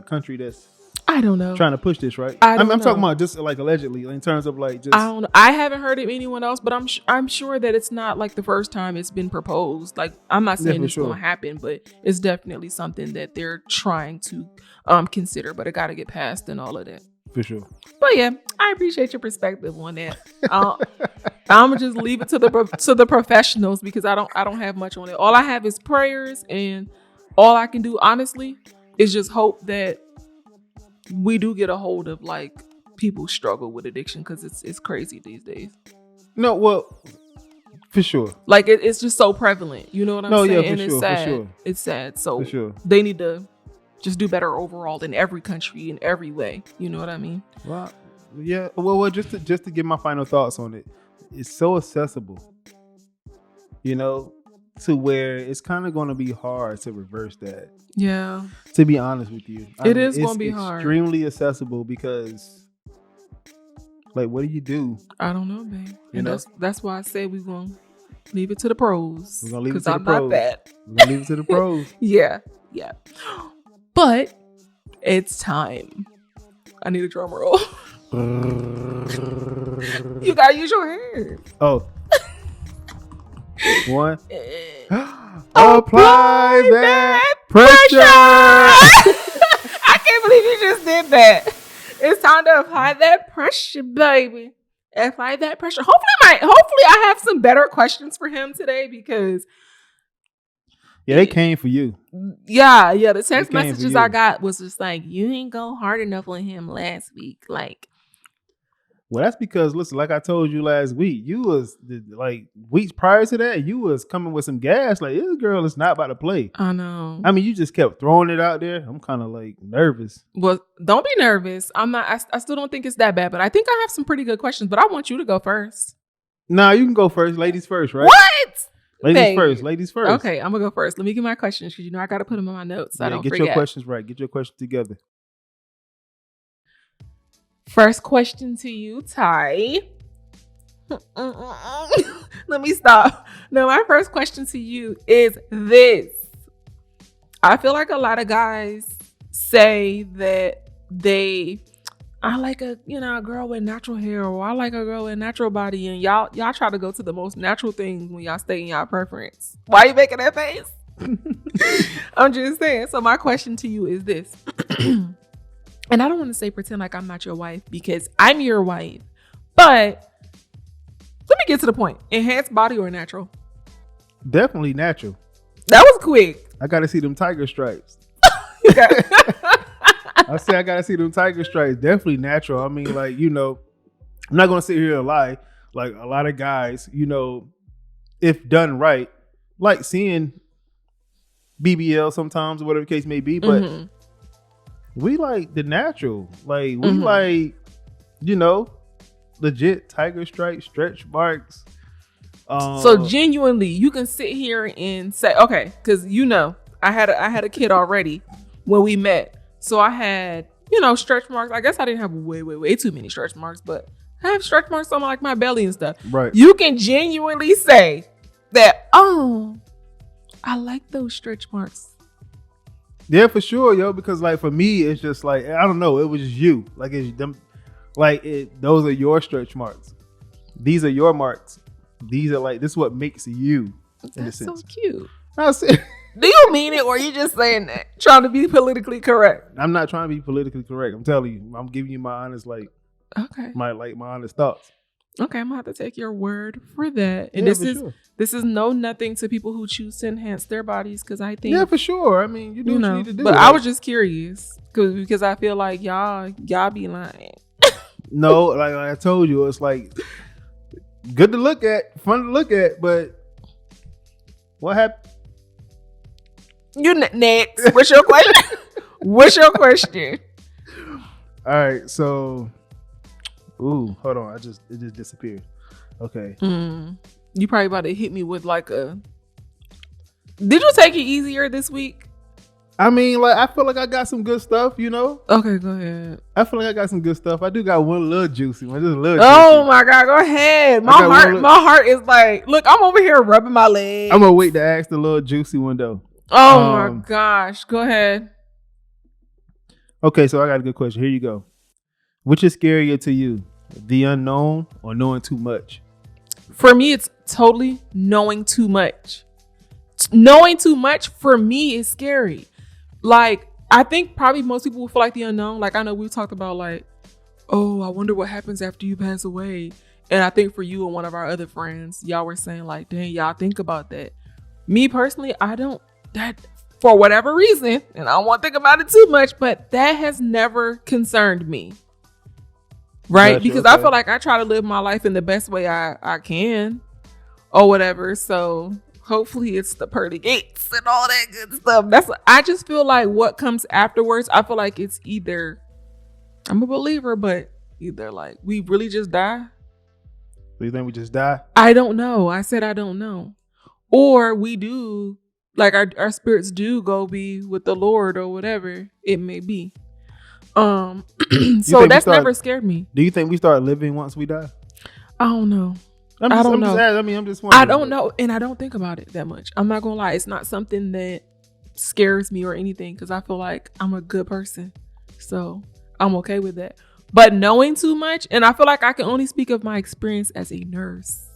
country that's. I don't know. Trying to push this, right? I'm talking about just like allegedly in terms of like just. I don't know. I haven't heard of anyone else, but I'm sure that it's not like the first time it's been proposed. Like I'm not saying it's going to happen, but it's definitely something that they're trying to consider. But it got to get passed and all of that. For sure. But yeah, I appreciate your perspective on that. I'm gonna just leave it to the professionals because I don't have much on it. All I have is prayers, and all I can do honestly is just hope that we do get a hold of like people struggle with addiction because it's crazy these days. No, well, for sure. Like it's just so prevalent. You know what I'm saying? Yeah, and it's sad. For sure. It's sad. So for sure. They need to just do better overall in every country in every way. You know what I mean? Well, yeah. Well, just to get my final thoughts on it, it's so accessible. You know, to where it's kind of going to be hard to reverse that. Yeah. To be honest with you, it is going to be hard. Extremely accessible because, like, what do you do? I don't know, babe. And that's why I said we're going to leave it to the pros. We're going to leave it to the pros. Because I'm not that. We're going to leave it to the pros. Yeah. But it's time. I need a drum roll. You got to use your hand. Oh. One. Apply that pressure. I can't believe you just did that. It's time to apply that pressure, baby. Apply that pressure. Hopefully I have some better questions for him today because they came for you. Yeah. The text messages I got was just like, you didn't go hard enough on him last week. Like, well, that's because, listen, like I told you last week, you was, like, weeks prior to that, you was coming with some gas. Like, this girl is not about to play. I know. I mean, you just kept throwing it out there. I'm kind of, like, nervous. Well, don't be nervous. I'm not. I still don't think it's that bad, but I think I have some pretty good questions, but I want you to go first. Nah, you can go first. Ladies first, right? What? Ladies first. Okay, I'm gonna go first. Let me get my questions because I gotta put them in my notes so I don't get forget. Your questions right. Get your questions together. First question to you, Ty. Let me stop. No, my first question to you is this. I feel like a lot of guys say that I like a girl with natural hair, or I like a girl with natural body, and y'all try to go to the most natural things when y'all stay in y'all preference. Why are you making that face? I'm just saying. So my question to you is this. And I don't want to say pretend like I'm not your wife, because I'm your wife. But let me get to the point. Enhanced body or natural? Definitely natural. That was quick. I gotta see them tiger stripes. I gotta see them tiger stripes. Definitely natural. I mean, like, I'm not gonna sit here and lie. Like, a lot of guys, if done right, like seeing BBL sometimes, or whatever the case may be, but we like the natural. Like, we like, legit tiger stripes, stretch marks. So genuinely, you can sit here and say, okay, because I had a kid already when we met. So I had, stretch marks. I guess I didn't have way too many stretch marks, but I have stretch marks on like my belly and stuff. Right. You can genuinely say that, oh, I like those stretch marks. Yeah, for sure, yo. Because like for me, it's just like, I don't know. It was just you. Like it's them. Like those are your stretch marks. These are your marks. These are like, this is what makes you. That's so cute. I said. Do you mean it, or are you just saying that? Trying to be politically correct? I'm not trying to be politically correct. I'm telling you. I'm giving you my honest, my honest thoughts. Okay, I'm gonna have to take your word for that. And this is nothing to people who choose to enhance their bodies, because I think, yeah, for sure. I mean, you do what you need to do. But I was just curious because I feel like y'all be lying. No, like I told you, it's like good to look at, fun to look at, but what happened? You next. What's your question? All right, so, hold on. It just disappeared. Okay. You probably about to hit me with like a. Did you take it easier this week? I mean, like, I feel like I got some good stuff, Okay, go ahead. I feel like I got some good stuff. I do got one little juicy one, just a little. Oh my God, go ahead. My heart is like, look, I'm over here rubbing my leg. I'm gonna wait to ask the little juicy one though. Oh my gosh, go ahead. Okay, so I got a good question. Here you go. Which is scarier to you, the unknown or knowing too much? For me, it's totally knowing too much. Knowing too much for me is scary. Like, I think probably most people will feel like the unknown. Like, I know we've talked about like, oh, I wonder what happens after you pass away. And I think for you and one of our other friends, y'all were saying like, dang, y'all think about that. Me personally, I don't. That, for whatever reason, and I don't want to think about it too much, but that has never concerned me. Right? Gotcha, because I feel like I try to live my life in the best way I can or whatever. So hopefully it's the pearly gates and all that good stuff. I just feel like what comes afterwards, I feel like it's either, I'm a believer, but either like we really just die. Do you think we just die? I don't know. I said I don't know. Or we do. Like our spirits do go be with the Lord or whatever it may be. So that's never scared me. Do you think we start living once we die? I don't know. I don't know. I'm just wondering. I don't know, and I don't think about it that much. I'm not gonna lie. It's not something that scares me or anything, because I feel like I'm a good person, so I'm okay with that. But knowing too much, and I feel like I can only speak of my experience as a nurse.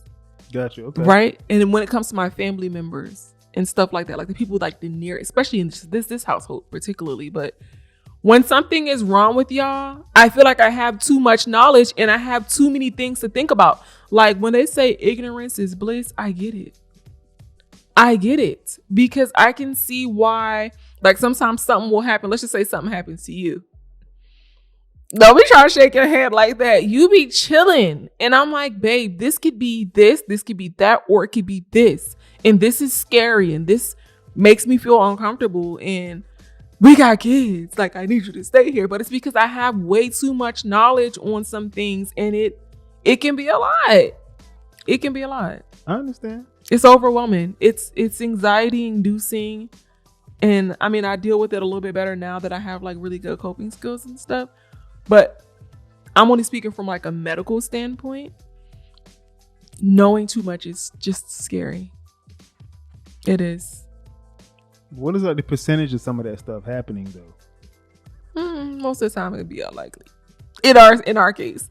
Gotcha. Okay. Right, and when it comes to my family members and stuff like that, like the people like the near, especially in this household particularly, but when something is wrong with y'all, I feel like I have too much knowledge and I have too many things to think about. Like when they say ignorance is bliss, I get it. Because I can see why, like sometimes something will happen. Let's just say something happens to you. Don't be trying to shake your head like that. You be chilling. And I'm like, babe, this could be this could be that, or it could be this. And this is scary. And this makes me feel uncomfortable. And we got kids. Like, I need you to stay here. But it's because I have way too much knowledge on some things. And it can be a lot. It can be a lot. I understand. It's overwhelming. It's anxiety inducing. And I mean, I deal with it a little bit better now that I have like really good coping skills and stuff. But I'm only speaking from like a medical standpoint. Knowing too much is just scary. It is. What is like the percentage of some of that stuff happening though? Most of the time it'd be unlikely. In our case,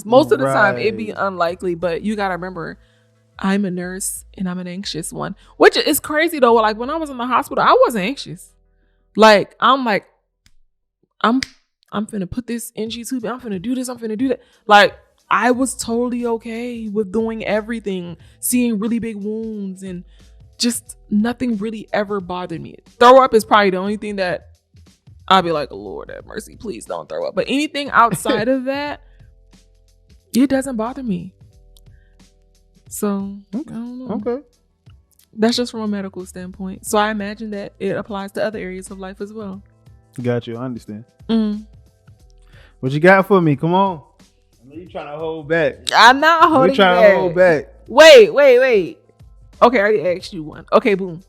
most of the time it'd be unlikely. But you gotta remember, I'm a nurse and I'm an anxious one, which is crazy though. Like when I was in the hospital, I wasn't anxious. Like I'm finna put this NG tube. I'm finna do this. I'm finna do that. Like I was totally okay with doing everything, seeing really big wounds, and just nothing really ever bothered me. Throw up is probably the only thing that I'll be like, Lord have mercy, please don't throw up. But anything outside of that, it doesn't bother me. So, okay. I don't know. Okay. That's just from a medical standpoint. So I imagine that it applies to other areas of life as well. Got you. I understand. What you got for me? Come on. I know you're trying to hold back. I'm not holding back. We're trying to hold back. Wait. Okay, I already asked you one. Okay, boom.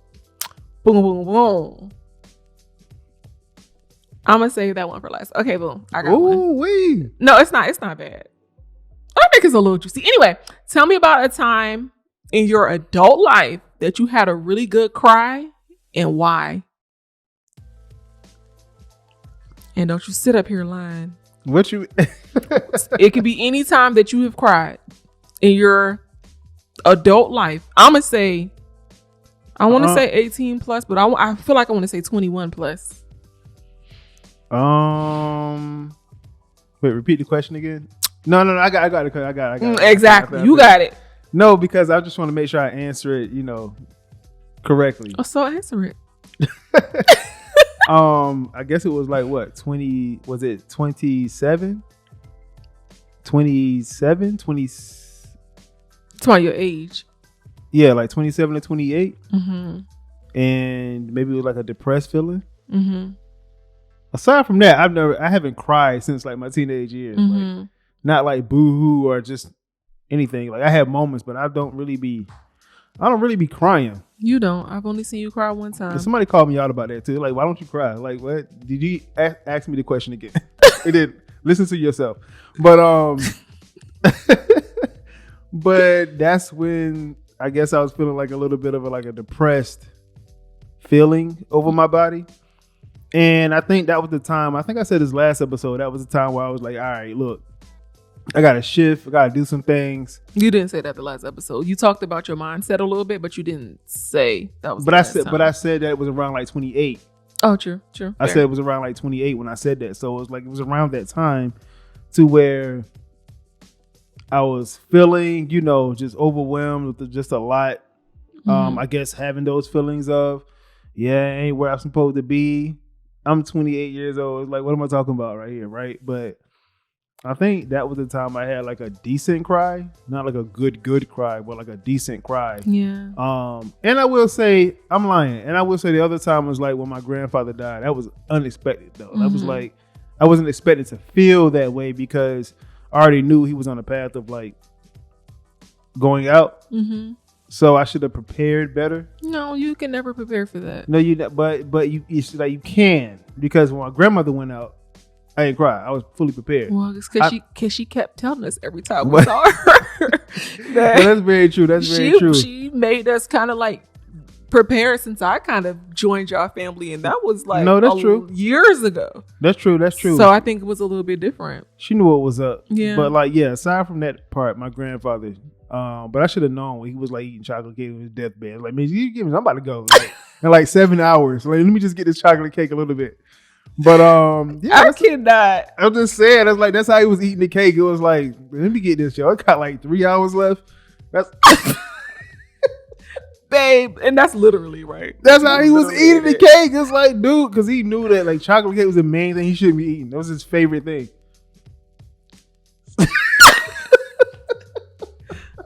I'm gonna save that one for last. Okay, boom. I got one. Ooh, wee. No, it's not bad. I think it's a little juicy. Anyway, tell me about a time in your adult life that you had a really good cry and why. And don't you sit up here lying. What you? It could be any time that you have cried in your adult life. I'm gonna say, I want to say 18 plus, but I feel like I want to say 21 plus. Wait, repeat the question again. No, I got it. Exactly, you got it. No, because I just want to make sure I answer it, correctly. Oh, so answer it. I guess it was like what, 20, was it 27? 27, 20. It's about your age. Yeah, like 27 to 28. Mm-hmm. And maybe it was like a depressed feeling. Mm-hmm. Aside from that, I haven't cried since like my teenage years. Mm-hmm. Like, not like boo-hoo or just anything. Like I have moments, but I don't really be crying. You don't. I've only seen you cry one time. Somebody called me out about that too. Like, why don't you cry? Like, what? Did you ask me the question again? It did. Listen to yourself. But but that's when I guess I was feeling like a little bit of a depressed feeling over my body. And I think that was the time, I think I said this last episode, that was the time where I was like, all right, look, I got to shift. I got to do some things. You didn't say that the last episode. You talked about your mindset a little bit, but you didn't say that was But I said that it was around like 28. Oh, true. I said it was around like 28 when I said that. So it was around that time to where I was feeling, just overwhelmed with just a lot. Mm-hmm. I guess having those feelings of, I ain't where I'm supposed to be. I'm 28 years old. It's like, what am I talking about right here, right? But I think that was the time I had like a decent cry, not like a good cry, but like a decent cry. Yeah. And I will say, I'm lying. And I will say the other time was like when my grandfather died. That was unexpected though. Mm-hmm. That was like, I wasn't expecting to feel that way because I already knew he was on the path of like going out. Mm-hmm. So I should have prepared better. No, you can never prepare for that. No, but it's like you can, because when my grandmother went out, I didn't cry. I was fully prepared. Well, it's because she kept telling us every time we saw her. That's very true. That's very true. She made us kind of like prepare since I kind of joined y'all family, and that was like true. Years ago. That's true. So I think it was a little bit different. She knew what was up. Yeah. But like, aside from that part, my grandfather. But I should have known when he was like eating chocolate cake on his deathbed. Like, man, you give me, I'm about to go in like 7 hours. Like, let me just get this chocolate cake a little bit. But I cannot. I'm just saying, that's how he was eating the cake. It was like, let me get this, yo. I got like 3 hours left. That's babe, and that's literally right. That's how he was eating the cake. It's like, dude, because he knew that like chocolate cake was the main thing he shouldn't be eating. That was his favorite thing.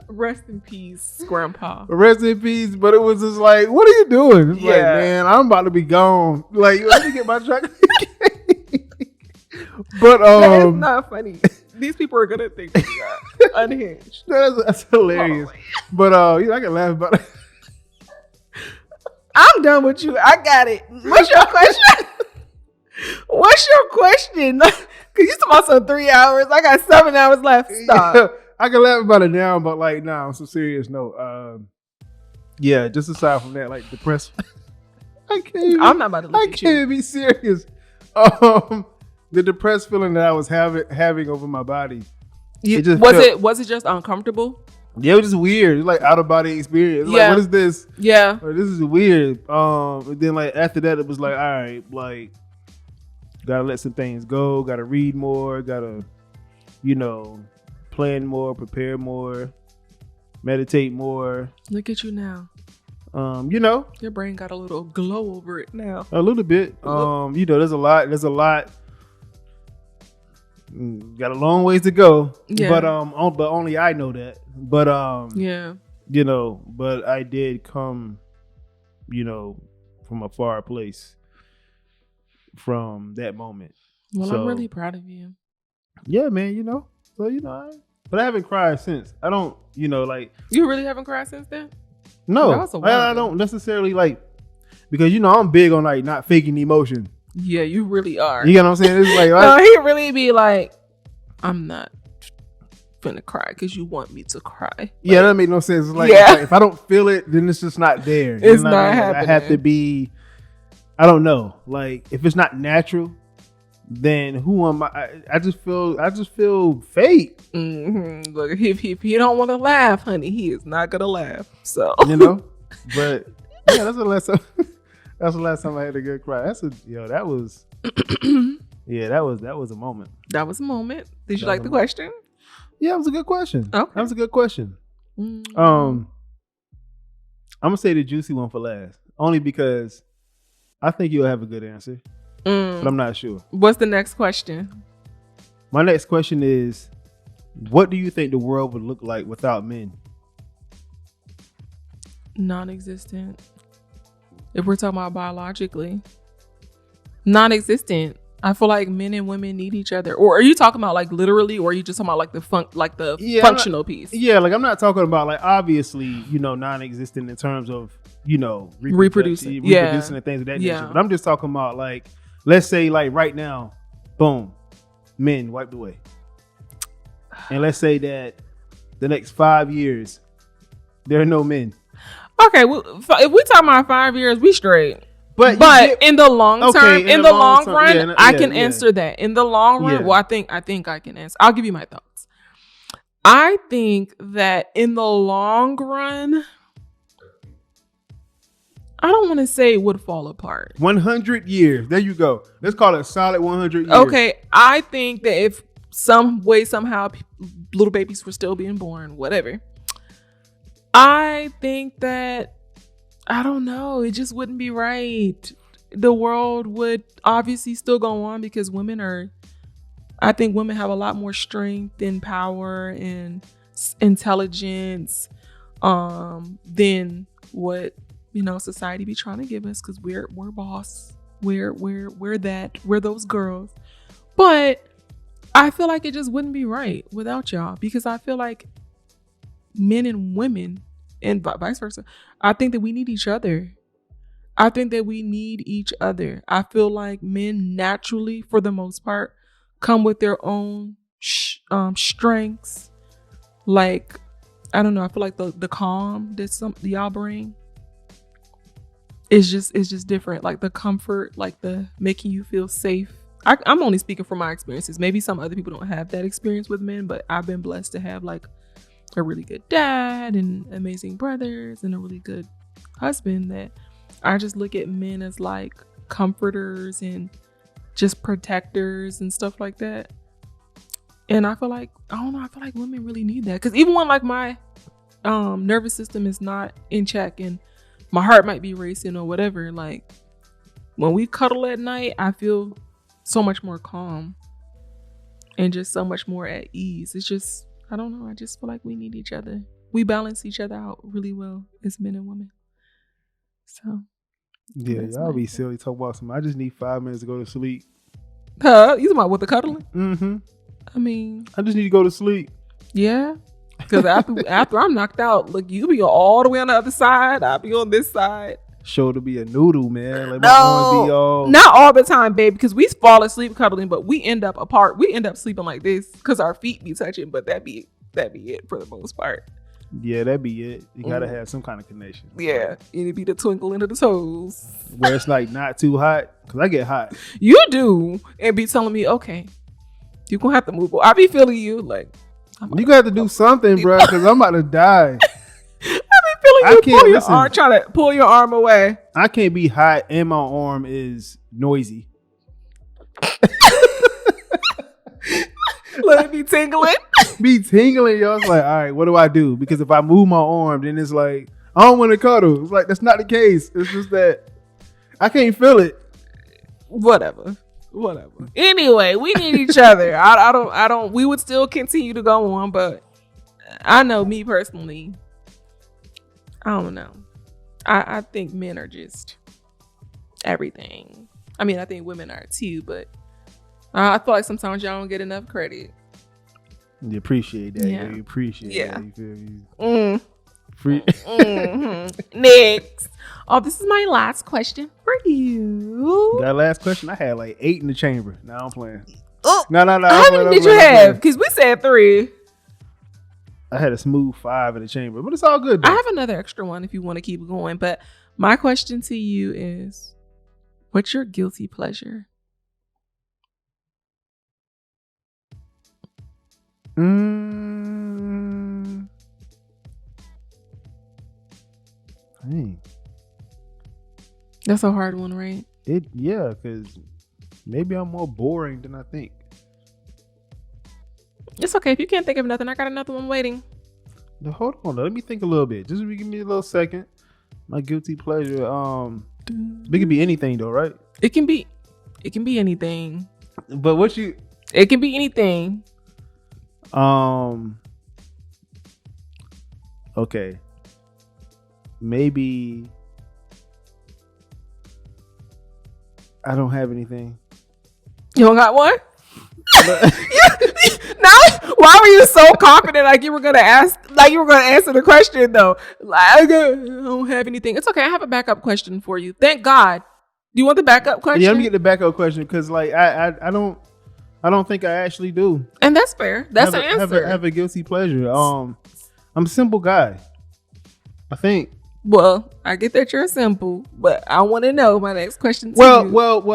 Rest in peace, Grandpa. Rest in peace. But it was just like, what are you doing? It's like, man, I'm about to be gone. Like, let me get my chocolate cake. But that is not funny. These people are gonna think we are unhinged. That's hilarious. But I can laugh about it. I'm done with you. I got it. What's your question? What's your question? Cause you talking about some 3 hours. I got 7 hours left. Stop. Yeah, I can laugh about it now, but like on some serious note. Yeah, just aside from that, like depressed. I'm not about to look at you. I can't be serious. The depressed feeling that I was having over my body. Was it just uncomfortable? Yeah, it was just weird. It's like out of body experience. Like, what is this? Yeah. Like, this is weird. And then like after that, it was like, all right, like gotta let some things go. Gotta read more. Gotta, plan more, prepare more, meditate more. Look at you now. Your brain got a little glow over it now. A little bit. There's a lot. Got a long ways to go. Yeah. But only I know that. But but I did come, from a far place from that moment. Well, I'm really proud of you. Yeah, man, So, but I haven't cried since. I don't, like. You really haven't cried since then? No. I don't necessarily like, because, I'm big on like not faking emotion. Yeah, you really are. You get what I'm saying? It's like, no, he really be like, I'm not finna cry because you want me to cry. Like, yeah, that make no sense. It's like, if I don't feel it, then it's just not there. It's not happening. I have to be, I don't know. Like, if it's not natural, then who am I? I just feel fake. Mm-hmm. Look, if he don't want to laugh, honey, he is not gonna laugh. So but yeah, that's the last time. That's the last time I had a good cry. That was that was a moment. That was a moment. Did you like the question? Yeah, it was a good question. Okay. That was a good question. I'm gonna say the juicy one for last, only because I think you'll have a good answer, but I'm not sure. What's the next question? My next question is, what do you think the world would look like without men? Non-existent. If we're talking about biologically, non-existent. I feel like men and women need each other. Or are you talking about like literally, or are you just talking about like the functional piece? Yeah, like I'm not talking about like obviously, non-existent in terms of, reproducing and things of that nature. But I'm just talking about like, let's say like right now, boom, men wiped away. And let's say that the next 5 years, there are no men. Okay, well, if we talking about 5 years, we straight. But in the long term, in the long run, I can answer that. In the long run, well, I think I can answer. I'll give you my thoughts. I think that in the long run, I don't want to say it would fall apart. 100 years. There you go. Let's call it a solid 100 years. Okay, I think that if some way, somehow, little babies were still being born, whatever, I think that, I don't know, it just wouldn't be right. The world would obviously still go on because I think women have a lot more strength and power and intelligence than what, society be trying to give us, because we're boss. We're those girls. But I feel like it just wouldn't be right without y'all, because I feel like men and women and vice versa, I think that we need each other. I feel like men naturally, for the most part, come with their own strengths. Like, I don't know, I feel like the calm that y'all bring is just different. Like the comfort, like the making you feel safe. I'm only speaking from my experiences. Maybe some other people don't have that experience with men, but I've been blessed to have like a really good dad and amazing brothers and a really good husband, that I just look at men as like comforters and just protectors and stuff like that. And I feel like, I don't know, I feel like women really need that, because even when like my nervous system is not in check and my heart might be racing or whatever, like when we cuddle at night, I feel so much more calm and just so much more at ease. It's just, I don't know, I just feel like we need each other. We balance each other out really well as men and women. So yeah, y'all be silly talking about something. I just need 5 minutes to go to sleep. You talking about with the cuddling? Mm-hmm. I mean, I just need to go to sleep. Yeah. Because after I'm knocked out, look, you be all the way on the other side. I'll be on this side. Shoulder be a noodle, man. Like my arms be all... Not all the time, babe, because we fall asleep cuddling, but we end up apart. We end up sleeping like this because our feet be touching, but that be it for the most part. Yeah, that'd be it. You gotta have some kind of connection. Yeah, it'd be the twinkle into the toes. Where it's like not too hot, because I get hot. You do, and be telling me, okay, you gonna have to move. I be feeling you like... You gonna have to do something, bro, because I'm about to die. I be feeling you trying to pull your arm away. I can't be hot and my arm is noisy. Let it be tingling. Be tingling, yo. It's like, all right, what do I do? Because if I move my arm, then it's like, I don't want to cuddle. It's like, that's not the case. It's just that I can't feel it. Whatever. Anyway, we need each other. I don't, we would still continue to go on, but I know me personally, I don't know. I think men are just everything. I mean, I think women are too, but I feel like sometimes y'all don't get enough credit. You appreciate that. Yeah. You appreciate that. You feel me? Next. Oh, this is my last question for you. That last question? I had like 8 in the chamber. Now I'm playing. Oh, no. How many did you have? Because we said 3. I had a smooth 5 in the chamber, but it's all good though. I have another extra one if you want to keep going. But my question to you is, what's your guilty pleasure? Dang. That's a hard one, right? Yeah, because maybe I'm more boring than I think. It's okay. If you can't think of nothing, I got another one waiting. Now, hold on. Let me think a little bit. Just give me a little second. My guilty pleasure. It could be anything though, right? It can be anything. But what you... It can be anything. Okay. Maybe I don't have anything. You don't got one? Now, why were you so confident? Like you were gonna answer the question though. Like I don't have anything. It's okay. I have a backup question for you. Thank God. Do you want the backup question? Yeah, let me get the backup question because like I don't think I actually do. And that's fair. That's an answer. Have a guilty pleasure. I'm a simple guy. I think. Well, I get that you're simple, but I want to know my next question. Well,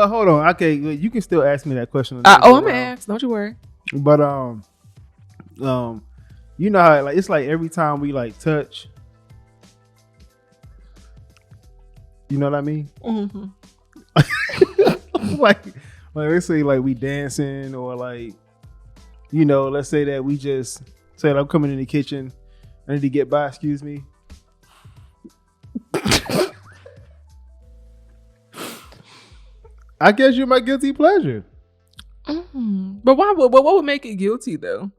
hold on. Okay, you can still ask me that question. I'm gonna ask. Don't you worry. But you know how like it's like every time we like touch, you know what I mean? Mm-hmm. like let's say like we dancing or like, you know, let's say that we just said I'm coming in the kitchen, I need to get by. Excuse me. I guess you're my guilty pleasure. Mm-hmm. But why? What would make it guilty though?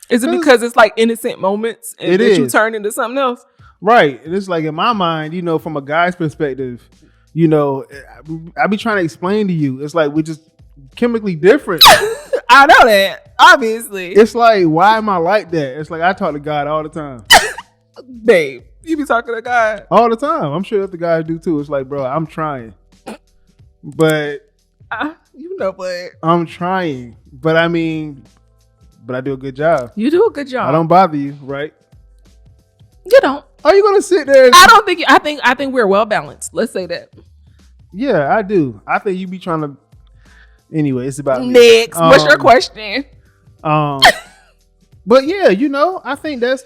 Is it because it's like innocent moments and then you turn into something else? Right. And it's like in my mind, you know, from a guy's perspective, you know, I be trying to explain to you. It's like we're just chemically different. I know that. Obviously. It's like, why am I like that? It's like I talk to God all the time. Babe, you be talking to God all the time. I'm sure that the guys do too. It's like, bro, I'm trying. But you know what? I'm trying. But I mean, I do a good job. You do a good job. I don't bother you, right? You don't. Are you gonna sit there? I don't think. I think we're well balanced. Let's say that. Yeah, I do. I think you be trying to. Anyway, it's about next. What's your question? But yeah, you know, I think that's.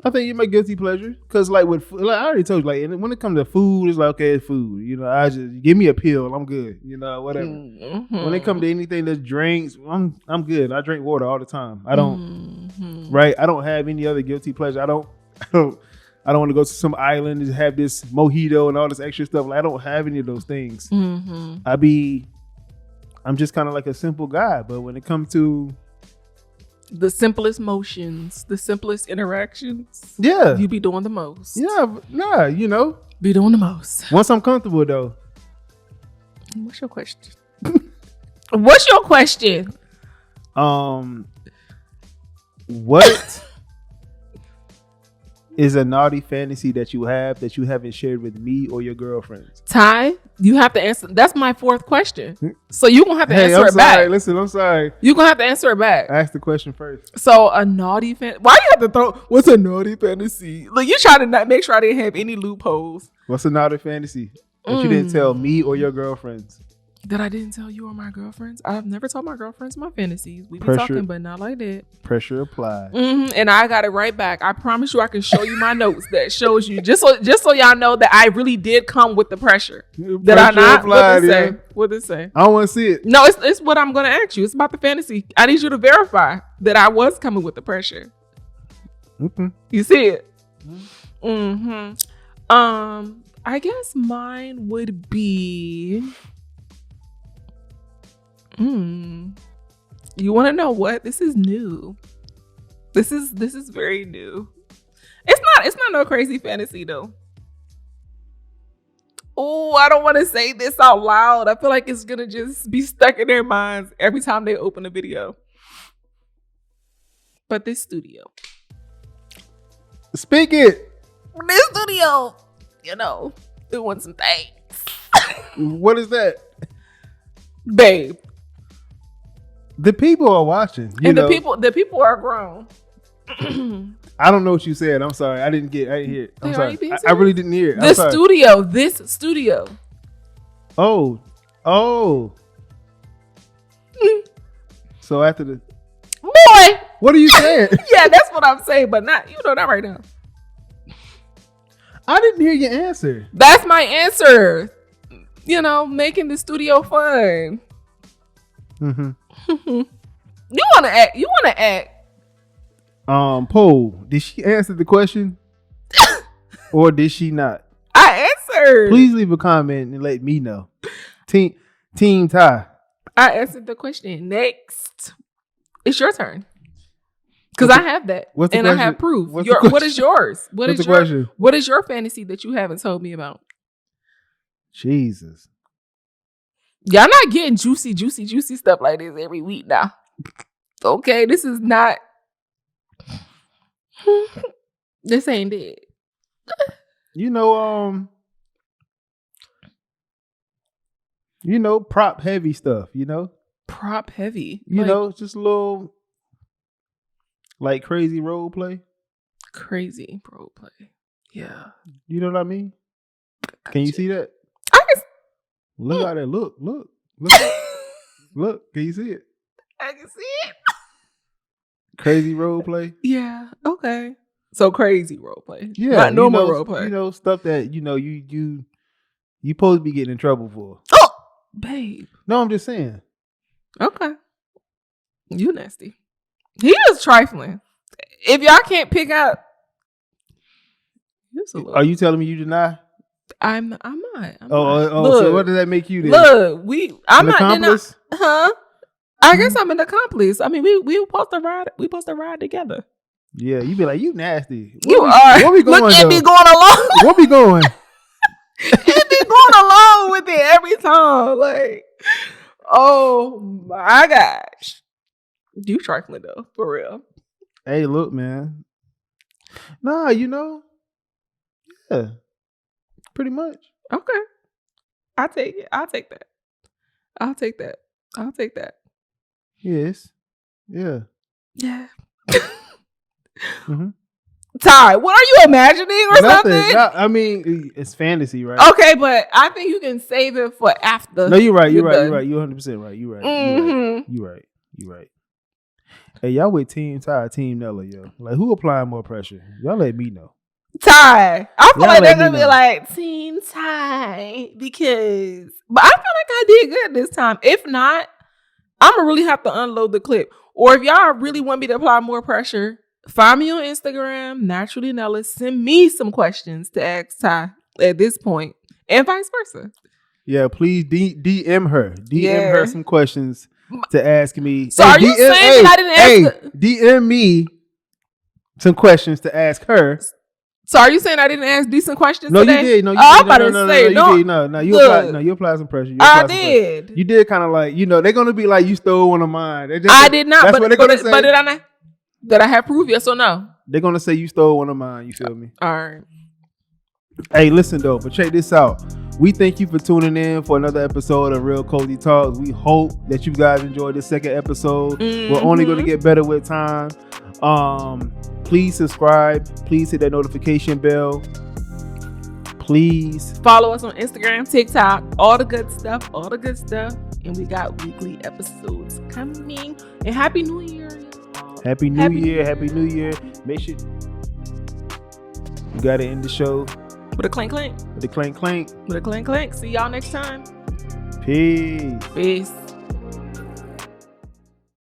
I think you my guilty pleasure because, like, I already told you, like, when it comes to food, it's like, okay, it's food. You know, I just give me a pill, I'm good. You know, whatever. Mm-hmm. When it comes to anything that's drinks, I'm good. I drink water all the time. I don't, right? I don't have any other guilty pleasure. I don't want to go to some island and have this mojito and all this extra stuff. Like, I don't have any of those things. Mm-hmm. I'm just kind of like a simple guy. But when it comes to the simplest motions, the simplest interactions. Yeah. You be doing the most. Yeah. Nah, you know. Be doing the most. Once I'm comfortable, though. What's your question? What's your question? What is a naughty fantasy that you have that you haven't shared with me or your girlfriends? Ty, you have to answer. That's my fourth question. So you're going to have to answer I'm it sorry. back. Listen, I'm sorry. You're going to have to answer it back. Ask the question first. So a naughty fantasy. Why you have to throw, what's a naughty fantasy? Like you try to not make sure I didn't have any loopholes. What's a naughty fantasy that you didn't tell me or your girlfriends? That I didn't tell you or my girlfriends. I've never told my girlfriends my fantasies. We be Pressure. talking, but not like that. Pressure applied. And I got it right back. I promise you, I can show you my notes that shows you just so y'all know that I really did come with the pressure. Did I not? Applied, What did it say? I don't want to see it. No, it's what I'm gonna ask you. It's about the fantasy. I need you to verify that I was coming with the pressure. Mm-hmm. You see it? Mm-hmm. I guess mine would be. You want to know what? This is new. This is very new. It's not no crazy fantasy though. Oh, I don't want to say this out loud. I feel like it's gonna just be stuck in their minds every time they open a video. But this studio. Speak it. This studio, doing some things. What is that? Babe. The people are watching. The people are grown. I don't know what you said. I'm sorry. I didn't hear it. I'm sorry. I really didn't hear it. This studio. Oh. So after the boy, what are you saying? Yeah, that's what I'm saying, but not right now. I didn't hear your answer. That's my answer. Making the studio fun. Mm-hmm. You want to act. Poe, did she answer the question? Or did she not? I answered. Please leave a comment and let me know. Team Ty. I answered the question. Next. It's your turn. Because I have that. And I have proof. What is yours? What's the question? What is your fantasy that you haven't told me about? Jesus. Y'all not getting juicy stuff like this every week now. Okay, this is not. This ain't it. Prop heavy stuff, Prop heavy. Just a little like crazy role play. Crazy role play. Yeah. You know what I mean? Can you see that? Look at that. Look. Look. Can you see it? I can see it. Crazy role play. Yeah. Okay. So crazy role play. Yeah. Not normal role play. Stuff that you supposed to be getting in trouble for. Oh, babe. No, I'm just saying. Okay. You nasty. He is trifling. If y'all can't pick out, are you telling me you deny? I'm not. Look, so what does that make you then? Look, I'm an accomplice? I guess I'm an accomplice. I mean, we supposed to ride. We supposed to ride together. Yeah, you be like, you nasty. Where we going? Look at me going along. Where we going? It be going along with it every time. Like, oh my gosh, you trifling though, for real. Hey, look, man. Nah, yeah. Pretty much. Okay. I'll take it. I'll take that. Yes. Yeah. Yeah. Mm-hmm. Ty, what are you imagining or something? I mean, it's fantasy, right? Okay, but I think you can save it for after. No, you're right. You're 100% right. You're right. Mm-hmm. You're right. Hey, y'all with Team Ty, Team Nella, yo. Like, who applying more pressure? Y'all let me know. Ty. I feel like they're gonna be like Team Ty but I feel like I did good this time. If not, I'm gonna really have to unload the clip. Or if y'all really want me to apply more pressure, find me on Instagram, Naturally Nella. Send me some questions to ask Ty at this point, and vice versa. Yeah, please DM her. DM her some questions to ask me. So are you saying that I didn't ask? DM me some questions to ask her. So are you saying I didn't ask decent questions No, today? you did. No, you did. I'm about to say, you did. No, you applied some pressure. I did. Pressure. You did kind of like, they're going to be like, you stole one of mine. I did not. That's but, what they're going to say. But did I not? Did I have proof? Yes or no? They're going to say you stole one of mine. You feel me? All right. Hey, listen, though, but check this out. We thank you for tuning in for another episode of Real Cozy Talks. We hope that you guys enjoyed this second episode. We're only going to get better with time. Please subscribe. Please hit that notification bell. Please follow us on Instagram, TikTok, all the good stuff. And we got weekly episodes coming. And Happy New Year. Happy New Year. Make sure you got to end the show with a clank clank. With a clank clank. See y'all next time. Peace.